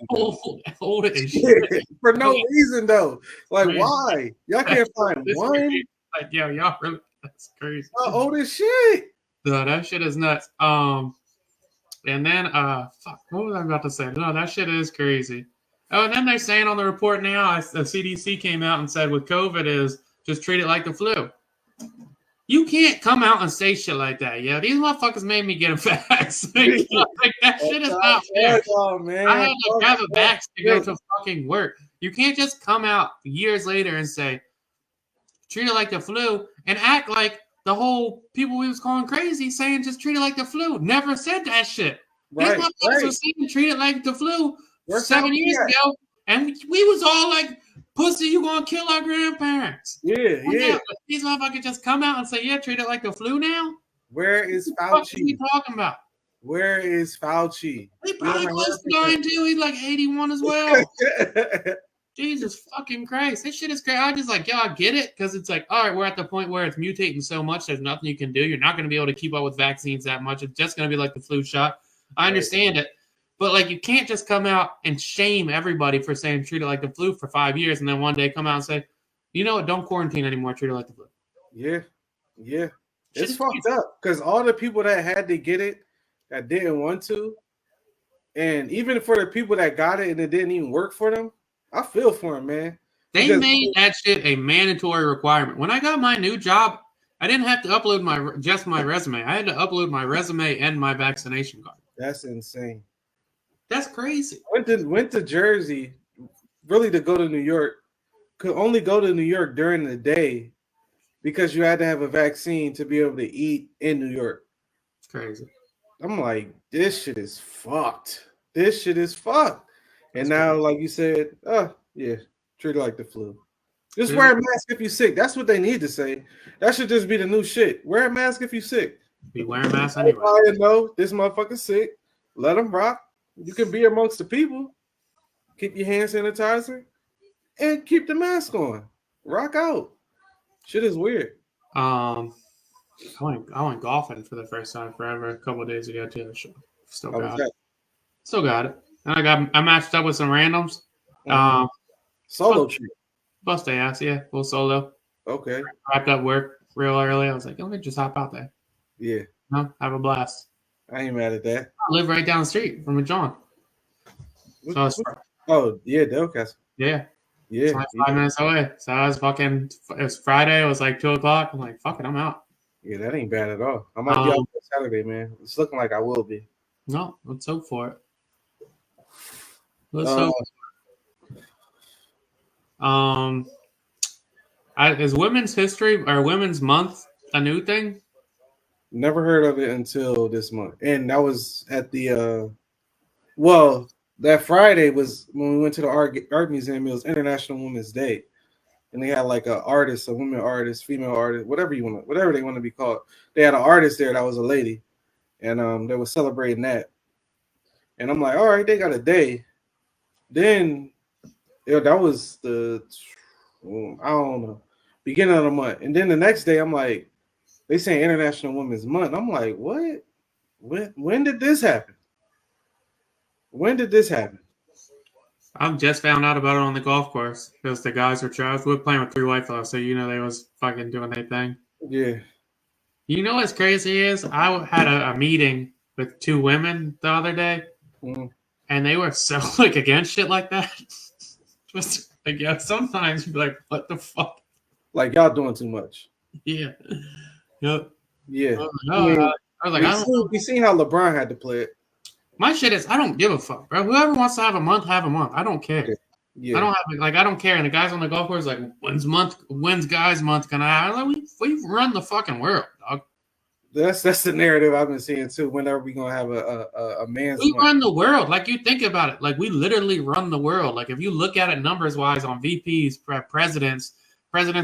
old as shit. For no reason, though. Like, why? Y'all can't find one? Like, yo, y'all really, that's crazy. Old as shit. No, that shit is nuts. And then, fuck, what was I about to say? No, that shit is crazy. Oh, and then they're saying on the report now, the CDC came out and said with COVID is just treat it like the flu. You can't come out and say shit like that, yo. These motherfuckers made me get a vax. Like, that shit is not fair. Man. I had to grab a vax to go to fucking work. You can't just come out years later and say, treat it like the flu, and act like the whole people we was calling crazy saying just treat it like the flu. Never said that shit. These motherfuckers were saying treat it like the flu 7 years ago, and we was all like, pussy, you gonna kill our grandparents. Yeah. These motherfuckers just come out and say, yeah, treat it like the flu now? Where is Fauci? What are you talking about? Where is Fauci? He probably close to dying too. He's like 81 as well. Jesus fucking Christ. This shit is crazy. I just like, I get it. Because it's like, all right, we're at the point where it's mutating so much, there's nothing you can do. You're not going to be able to keep up with vaccines that much. It's just going to be like the flu shot. I understand it. But, like, you can't just come out and shame everybody for saying treat it like the flu for 5 years and then one day come out and say, you know what, don't quarantine anymore, treat it like the flu. Yeah. It's fucked up because all the people that had to get it that didn't want to, and even for the people that got it and it didn't even work for them, I feel for them, man. They made that shit a mandatory requirement. When I got my new job, I didn't have to upload my resume. I had to upload my resume and my vaccination card. That's insane. That's crazy. Went to Jersey, really to go to New York. Could only go to New York during the day because you had to have a vaccine to be able to eat in New York. It's crazy. I'm like, this shit is fucked. This shit is fucked. And now, like you said, yeah, treat it like the flu. Just wear a mask if you're sick. That's what they need to say. That should just be the new shit. Wear a mask if you're sick. Be wearing masks anyway. Know this motherfucker's sick. Let them rock. You can be amongst the people. Keep your hand sanitizer and keep the mask on. Rock out. Shit is weird. I went golfing for the first time forever a couple of days ago too. Still got it. And I matched up with some randoms. Solo trip. Bust their ass, yeah. Full solo. Okay. Wrapped up work real early. I was like, let me just hop out there. Yeah. No, have a blast. I ain't mad at that. I live right down the street from a John. Oh, yeah, Delcastle. Yeah. Yeah. It's like 5 minutes away. So it was Friday. It was like 2 o'clock. I'm like, fuck it, I'm out. Yeah, that ain't bad at all. I might be out Saturday, man. It's looking like I will be. No, let's hope for it. Let's hope. Is Women's History or Women's Month a new thing? Never heard of it until this month. And that was at the that Friday was when we went to the art museum. It was International Women's Day. And they had like a women artist, female artist, whatever they want to be called. They had an artist there that was a lady. And they were celebrating that. And I'm like, all right, they got a day. Then that was the I don't know, beginning of the month. And then the next day I'm like, they saying International Women's Month. I'm like, what? When did this happen? When did this happen? I've just found out about it on the golf course because the guys were trash. We're playing with 3 white fellas, so they was fucking doing their thing. Yeah. You know what's crazy is I had a meeting with 2 women the other day, and they were so against shit like that. Just sometimes you'd be like, what the fuck? Like y'all doing too much. Yeah. Yep. Yeah. I was like, we seen how LeBron had to play it. My shit is, I don't give a fuck, bro. Whoever wants to have a month, have a month. I don't care. Yeah. I don't care. And the guys on the golf course like, when's guys month gonna happen? Like, we run the fucking world, dog. That's the narrative I've been seeing too. Whenever we gonna have a man's month. Run the world. Like, you think about it. Like, we literally run the world. Like, if you look at it numbers wise on VPs, presidents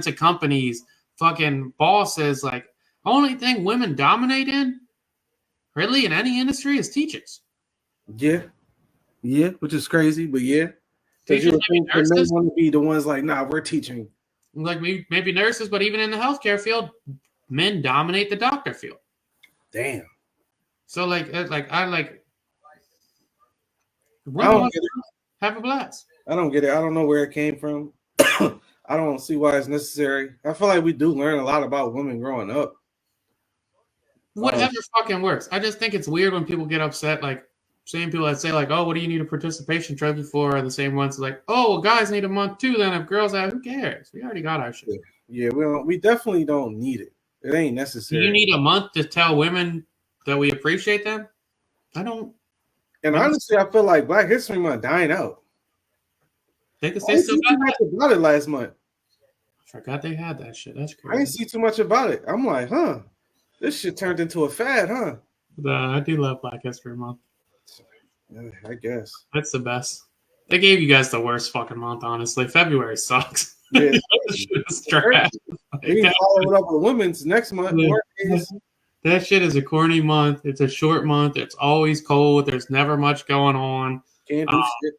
of companies, fucking bosses, like, only thing women dominate in, really, in any industry, is teachers. Yeah, which is crazy, but yeah. Teachers want to be the ones like, nah, we're teaching. Like maybe nurses, but even in the healthcare field, men dominate the doctor field. Damn. So I have a blast. I don't get it. I don't know where it came from. I don't see why it's necessary. I feel like we do learn a lot about women growing up. Whatever fucking works. I just think it's weird when people get upset, like same people that say like, oh, what do you need a participation trophy for? Are the same ones like, oh, well, guys need a month too. Then if girls have, who cares? We already got our shit. Yeah, we definitely don't need it. It ain't necessary. Do you need a month to tell women that we appreciate them? I don't. And honestly, I feel like Black History Month dying out. They still got much about it last month. I forgot they had that shit. That's crazy. I didn't see too much about it. I'm like, this shit turned into a fad, huh? I do love Black History Month. I guess that's the best. They gave you guys the worst fucking month, honestly. February sucks. Yeah, it's trash. We can follow it up with women's next month. Yeah. That shit is a corny month. It's a short month. It's always cold. There's never much going on. Can't do shit.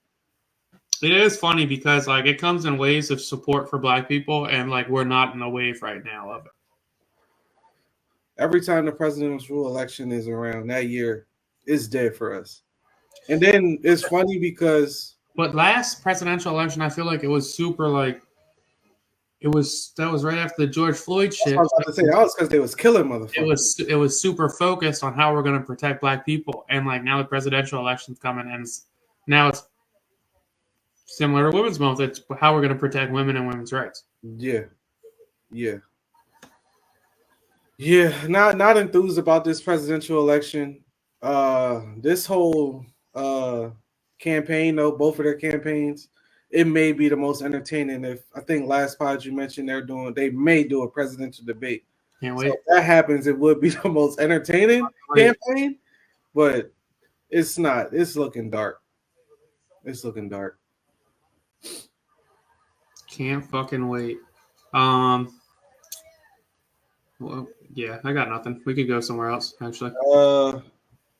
It is funny because like it comes in waves of support for Black people, and like we're not in a wave right now of it. Every time the presidential election is around that year, it's dead for us. And then it's funny because last presidential election, I feel like it was super like that was right after the George Floyd shit. I was about to say that was because they was killing motherfuckers. It was super focused on how we're going to protect Black people, and like now the presidential election's coming, and now it's Similar to Women's Month, it's how we're going to protect women and women's rights. Yeah. Not enthused about this presidential election. This whole campaign, though, both of their campaigns, it may be the most entertaining. If I think last pod you mentioned they may do a presidential debate. Can't wait. So if that happens, it would be the most entertaining campaign, but it's not. It's looking dark. Can't fucking wait. Well, yeah, I got nothing. We could go somewhere else, actually. The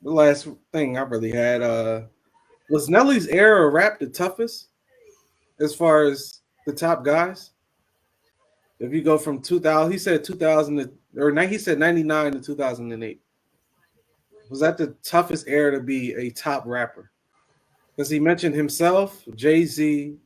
last thing I really had was Nelly's era of rap the toughest as far as the top guys. If you go from 2000, he said 2000 he said 99 to 2008. Was that the toughest era to be a top rapper? Because he mentioned himself, Jay-Z,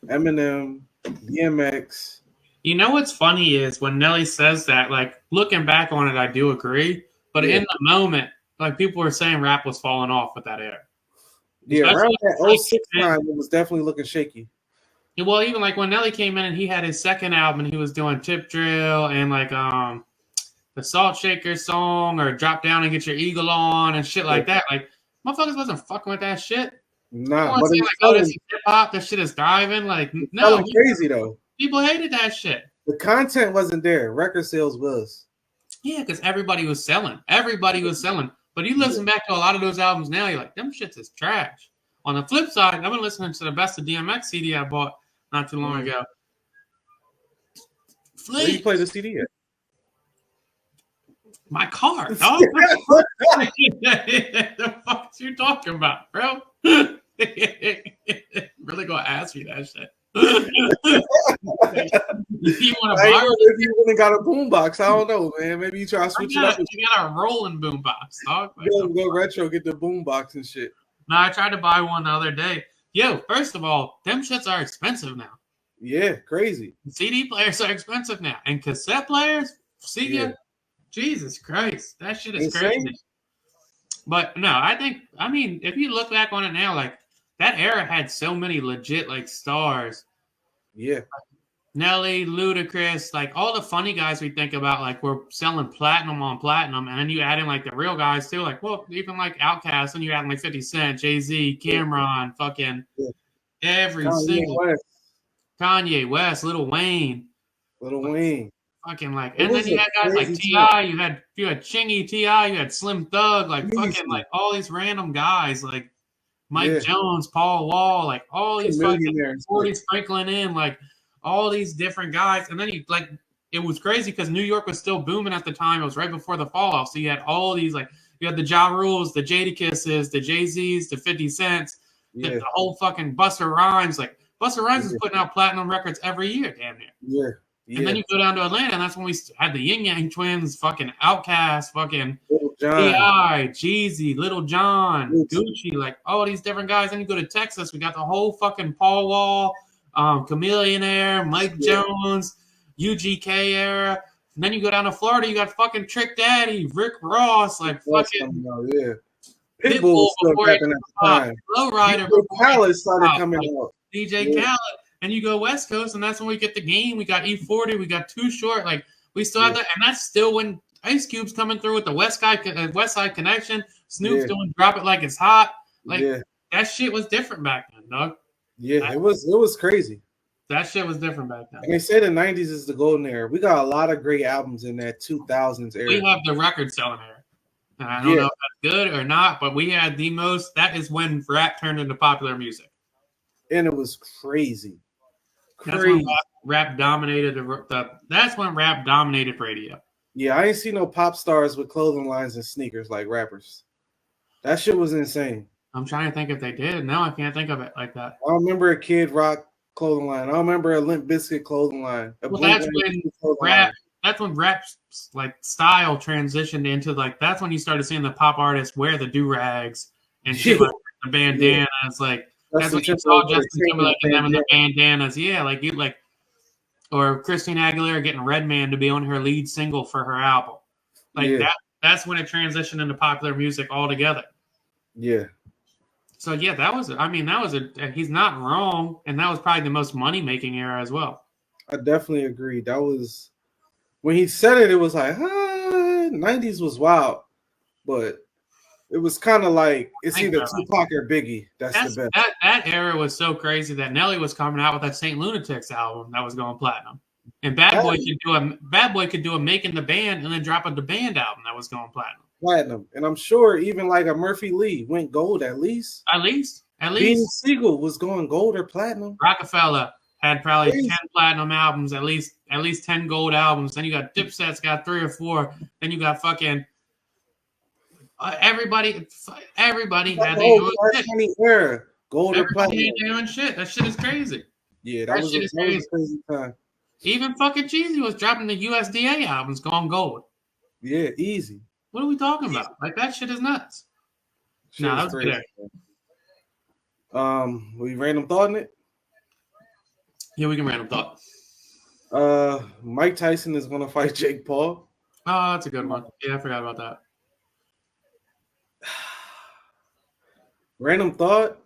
Eminem, DMX. You know what's funny is when Nelly says that, like, looking back on it, I do agree. But in the moment, like, people were saying rap was falling off with that era. Yeah, around that 06 time, it was definitely looking shaky. Well, even like when Nelly came in and he had his second album and he was doing Tip Drill and like the Salt Shaker song or Drop Down and Get Your Eagle On and shit like that. Like, motherfuckers wasn't fucking with that shit. Nah, but like, oh, this is hip hop. This shit is thriving. Like, no, crazy though. People hated that shit. The content wasn't there. Record sales was. Yeah, because everybody was selling. But you listen back to a lot of those albums now, you're like, them shits is trash. On the flip side, I've been listening to the Best of DMX CD I bought not too long ago. Where you play the CD at? My car, dog. The fuck you talking about, bro? Really gonna ask me that shit. You want to buy? If you wouldn't got a boombox, I don't know, man. Maybe you try to switch it up. You got a rolling boombox, dog. Go retro, get the boombox and shit. No, I tried to buy one the other day. Yo, first of all, them shits are expensive now. Yeah, crazy. CD players are expensive now, and cassette players. Jesus Christ, that shit is crazy. But no, I mean, if you look back on it now, like that era had so many legit like stars. Yeah. Nelly, Ludacris, like all the funny guys we think about, like we're selling platinum on platinum, and then you add in like the real guys too, like well, even like Outkast, and you add in like 50 Cent, Jay-Z, Cameron, fucking every single Kanye West, Lil Wayne, fucking like, and then you had guys like T.I., you had Chingy, T.I., you had Slim Thug, like fucking like all these random guys, like Mike Jones, Paul Wall, like all these fucking 40s sprinkling in, like all these different guys. And then you like, it was crazy because New York was still booming at the time. It was right before the fall off. So you had all these, like, you had the Ja Rules, the Jadakisses, the Jay-Z's, the 50 Cents, the whole fucking Busta Rhymes. Like, Busta Rhymes was putting out platinum records every year, damn near. And then you go down to Atlanta, and that's when we had the Yin Yang Twins, fucking Outkast, fucking T.I., Jeezy, Little John, Gucci, like all these different guys. Then you go to Texas, we got the whole fucking Paul Wall, Chameleonaire, Mike Jones, UGK era. And then you go down to Florida, you got fucking Trick Daddy, Rick Ross, like fucking Pitbull still cracking at the time. Lowrider. Khaled started coming out. DJ Khaled. And you go West Coast, and that's when we get the Game. We got E40, we got Too Short. Like we still have that, and that's still when Ice Cube's coming through with the West Side Connection. Snoop's doing Drop It Like It's Hot. Like that shit was different back then, dog. Yeah, it was crazy. That shit was different back then. And they say the 90s is the golden era. We got a lot of great albums in that 2000s era. We have the record selling era. And I don't know if that's good or not, but we had the most. That is when rap turned into popular music. And it was crazy. That's when rap dominated that's when rap dominated radio. Yeah, I ain't seen no pop stars with clothing lines and sneakers like rappers. That shit was insane. I'm trying to think if they did. No, I can't think of it like that. I remember a Kid Rock clothing line. I remember a Limp Bizkit clothing line. Well, that's when rap's like style transitioned into like that's when you started seeing the pop artists wear the do-rags and shit like the bandanas. Like that's when you saw Justin Timberlake and them in the bandanas. Yeah, like you like or Christina Aguilera getting Redman to be on her lead single for her album. Like that's when it transitioned into popular music altogether. Yeah. So yeah, that was. I mean, that was a. He's not wrong, and that was probably the most money making era as well. I definitely agree. That was when he said it. It was like, 90s was wild, but it was kind of like it's Think either about it. Tupac or Biggie. That's the best. That era was so crazy that Nelly was coming out with that Saint Lunatics album that was going platinum, and Bad Boy could do a making the band and then drop the band album that was going Platinum, and I'm sure even like a Murphy Lee went gold at least. At least Beanie Siegel was going gold or platinum. Rockefeller had probably 10 platinum albums, at least 10 gold albums. Then you got Dipset's got 3 or 4. Then you got fucking everybody had their own era. Gold or platinum. Had their own shit. That shit is crazy. Yeah, that was a crazy time. Even fucking Jeezy was dropping the USDA albums going gold. Yeah, easy. What are we talking about? Like, that shit is nuts. No, that was crazy. We random thought in it? Yeah, we can random thought. Mike Tyson is gonna fight Jake Paul. Oh, that's a good one. Yeah, I forgot about that. Random thought,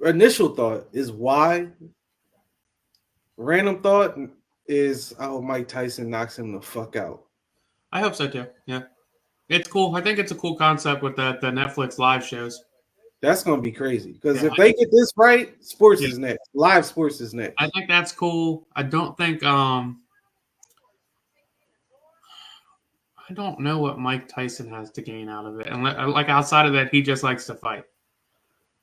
initial thought is why. Random thought is I hope Mike Tyson knocks him the fuck out. I hope so too. Yeah. It's cool. I think it's a cool concept with the Netflix live shows. That's going to be crazy because if they get this right, sports is next. Live sports is next. I think that's cool. I don't think I don't know what Mike Tyson has to gain out of it. And like outside of that, he just likes to fight.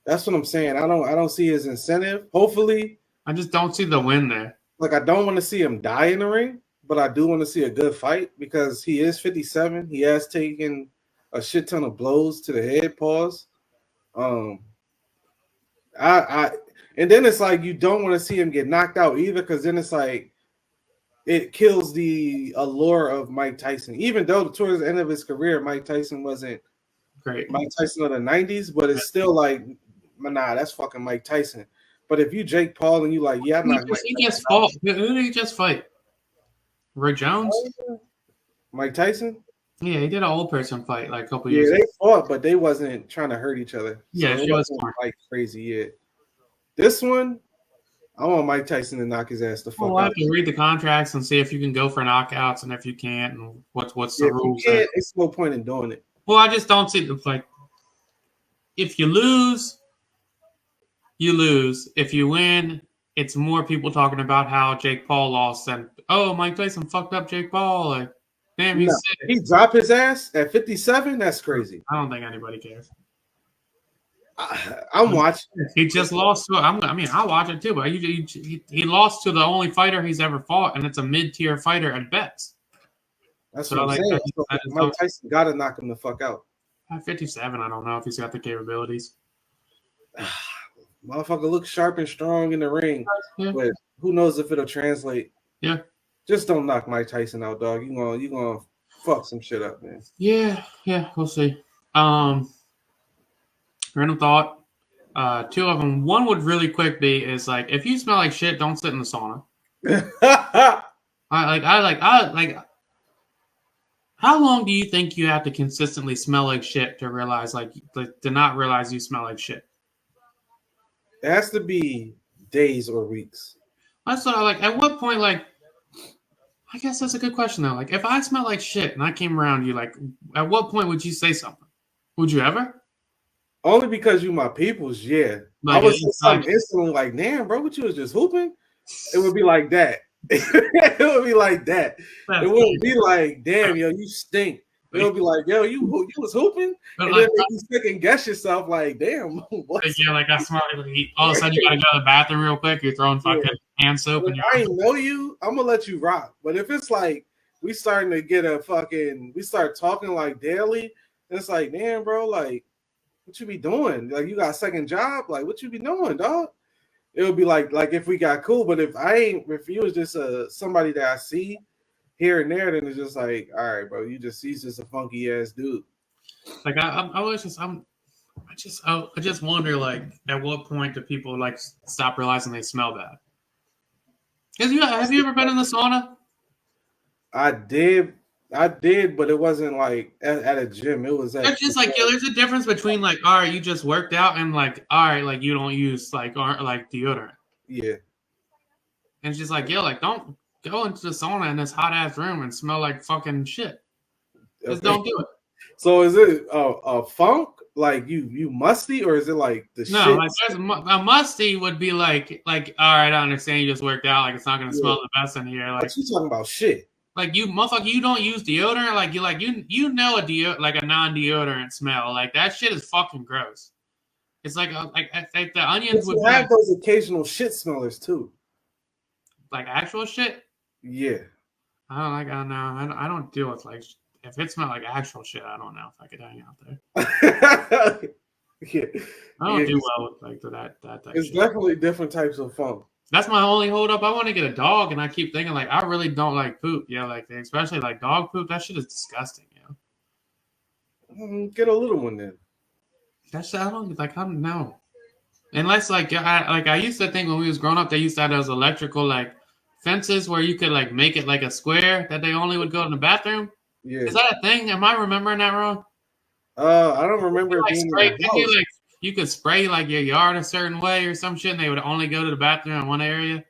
That's what I'm saying. I don't see his incentive. Hopefully, I just don't see the win there. Like I don't want to see him die in the ring. But I do want to see a good fight because he is 57. He has taken a shit ton of blows to the head. Pause. And then it's like you don't want to see him get knocked out either because then it's like it kills the allure of Mike Tyson. Even though towards the end of his career, Mike Tyson wasn't great. Mike Tyson of the 90s, but it's still like, nah, that's fucking Mike Tyson. But if you Jake Paul and you like, yeah, I'm not. He just fought. Who did he just fight? Roy Jones? Mike Tyson? Yeah, he did an old person fight like a couple years ago. Yeah, they fought, but they wasn't trying to hurt each other. Yeah, so it wasn't like crazy. Yeah. This one, I want Mike Tyson to knock his ass the fuck out. I have to read the contracts and see if you can go for knockouts and if you can't and what's the rules. If you can't, it's no point in doing it. Well, I just don't see like if you lose, you lose. If you win, it's more people talking about how Jake Paul lost than Mike Tyson fucked up Jake Paul. Like, damn, he dropped his ass at 57. That's crazy. I don't think anybody cares. I'm watching. He just lost to. I'll watch it too. But he lost to the only fighter he's ever fought, and it's a mid-tier fighter at best. That's what I'm saying. Mike Tyson got to knock him the fuck out. At 57, I don't know if he's got the capabilities. Motherfucker looks sharp and strong in the ring, but who knows if it'll translate? Yeah. Just don't knock Mike Tyson out, dog. You gonna fuck some shit up, man. Yeah, we'll see. Random thought. 2 of them. One would really quick be is like if you smell like shit, don't sit in the sauna. How long do you think you have to consistently smell like shit to realize to not realize you smell like shit? It has to be days or weeks. That's what I like. At what point, I guess that's a good question though. Like, if I smell like shit and I came around you, like, at what point would you say something? Would you ever? Only because you my peoples, yeah. I would say something instantly like, damn, bro, what you was just hooping? It would be like that. It would be like that. It wouldn't be like, damn, yo, you stink. It would be like, yo, you was hooping, and then you second guess yourself, like, damn. I smell like all of a sudden you gotta go to the bathroom real quick. You're throwing fucking hand soap. If I ain't know you, I'm gonna let you rock. But if it's like we starting to get we start talking like daily, it's like, damn, bro, like, what you be doing? Like, you got a second job? Like, what you be doing, dog? It would be like if we got cool, but if you was just somebody that I see here and there, then it's just like, all right, bro, he's just a funky ass dude. Like I just wonder, like, at what point do people like stop realizing they smell bad? Have you ever been in the sauna? I did. I did, but it wasn't like at a gym. It was at. That's just like, yo, there's a difference between like, all right, you just worked out, and like, all right, like you don't use like deodorant. Yeah. And it's just like, yo, like don't go into the sauna in this hot ass room and smell like fucking shit. Just don't do it. So is it a funk like you musty, or is it like the No, shit? like a musty would be like all right, I understand you just worked out, like it's not gonna smell the best in here. Like but you talking about shit. Like you motherfucker, you don't use deodorant. You know a non-deodorant smell. Like that shit is fucking gross. It's like the onions would have those occasional shit smellers too. Like actual shit. Yeah. I don't know. I don't deal with like if it smelled like actual shit. I don't know if I could hang out there. Yeah. I don't do well with like that type. It's shit. Definitely different types of funk. That's my only hold up. I want to get a dog, and I keep thinking like I really don't like poop. Yeah, like especially like dog poop. That shit is disgusting. Get a little one then. That's I don't know. Unless like I used to think when we was growing up, they used to have those electrical like fences where you could like make it like a square that they only would go in the bathroom. Yeah. Is that a thing? Am I remembering that wrong? I don't remember it being you could spray like your yard a certain way or some shit, and they would only go to the bathroom in one area.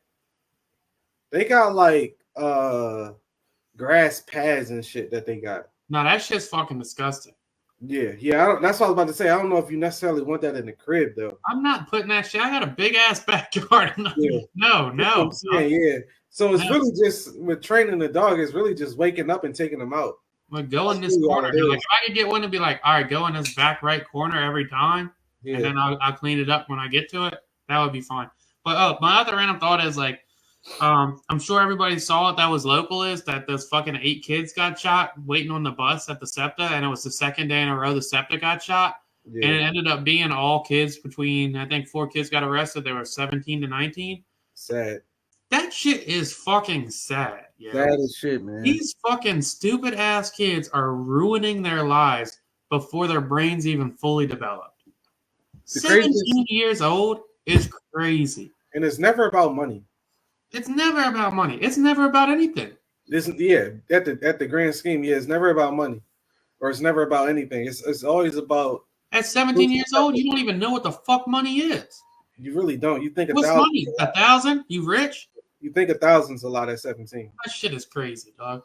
They got like grass pads and shit that they got. No, that shit's fucking disgusting. Yeah. That's what I was about to say. I don't know if you necessarily want that in the crib though. I'm not putting that shit. I got a big ass backyard. No. Yeah. So it's really just with training the dog. It's really just waking up and taking them out. Like go in this corner. Like if I could get one to be like, all right, go in this back right corner every time, and then I'll clean it up when I get to it. That would be fine. But my other random thought is like, I'm sure everybody saw it that was local is that those fucking 8 kids got shot waiting on the bus at the SEPTA, and it was the second day in a row the SEPTA got shot, and it ended up being all kids between I think 4 kids got arrested. They were 17 to 19. Sad. That shit is fucking sad. Yeah. Sad as shit, man. These fucking stupid ass kids are ruining their lives before their brains even fully developed. 17 years old is crazy. And it's never about money. It's never about money. It's never about anything. At the grand scheme, it's never about money. Or it's never about anything. It's always about at 17 years old, you don't even know what the fuck money is. You really don't. You think what's money? 1,000? You rich? You think 1,000's a lot at 17. That shit is crazy, dog.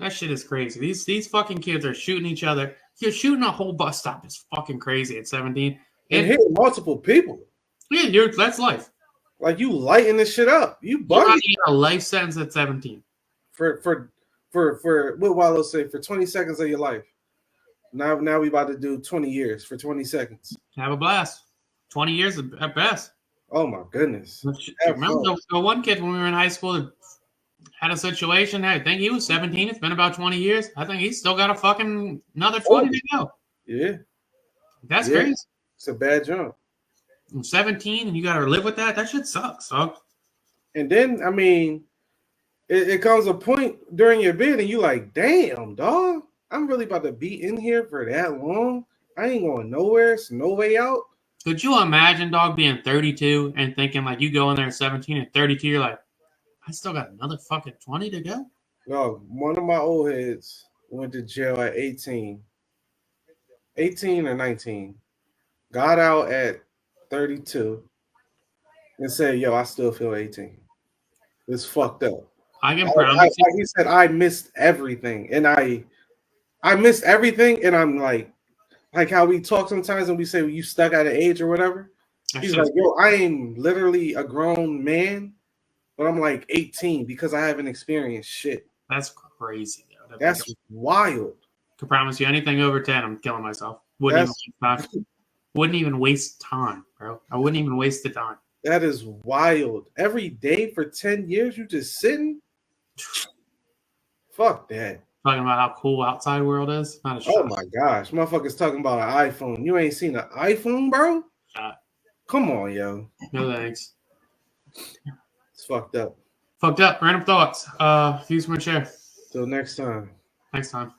That shit is crazy. These fucking kids are shooting each other. You're shooting a whole bus stop. It's fucking crazy at 17. And hitting multiple people. Yeah, that's life. Like you lighting this shit up. You get a life sentence at 17. For what Wallow say for 20 seconds of your life. Now we about to do 20 years for 20 seconds. Have a blast. 20 years at best. Oh my goodness. Remember the one kid when we were in high school had a situation. I think he was 17. It's been about 20 years. I think he's still got a fucking another 20 to go. Yeah. That's crazy. It's a bad jump. I'm 17 and you got to live with that. That shit sucks, dog. And then, I mean, it comes a point during your bid and you like, damn, dog, I'm really about to be in here for that long. I ain't going nowhere. It's no way out. Could you imagine, dog, being 32 and thinking like you go in there at 17 and 32, you're like, I still got another fucking 20 to go? No, one of my old heads went to jail at 18 or 19, got out at 32, and said, yo, I still feel 18. It's fucked up. I can promise you. He said, I missed everything. And I missed everything, and I'm like how we talk sometimes and we say, well, you stuck at an age or whatever. He's like, yo, I am literally a grown man, but I'm like 18 because I haven't experienced shit. That's crazy, though. That's wild. I can promise you anything over 10, I'm killing myself. Wouldn't even waste time, bro. I wouldn't even waste the time. That is wild. Every day for 10 years, you just sitting? Fuck that. Talking about how cool outside world is? Not a shot. Oh my gosh. Motherfuckers talking about an iPhone. You ain't seen an iPhone, bro? Shot. Come on, yo. No thanks. It's fucked up. Fucked up. Random thoughts. Views from a chair. Till next time. Next time.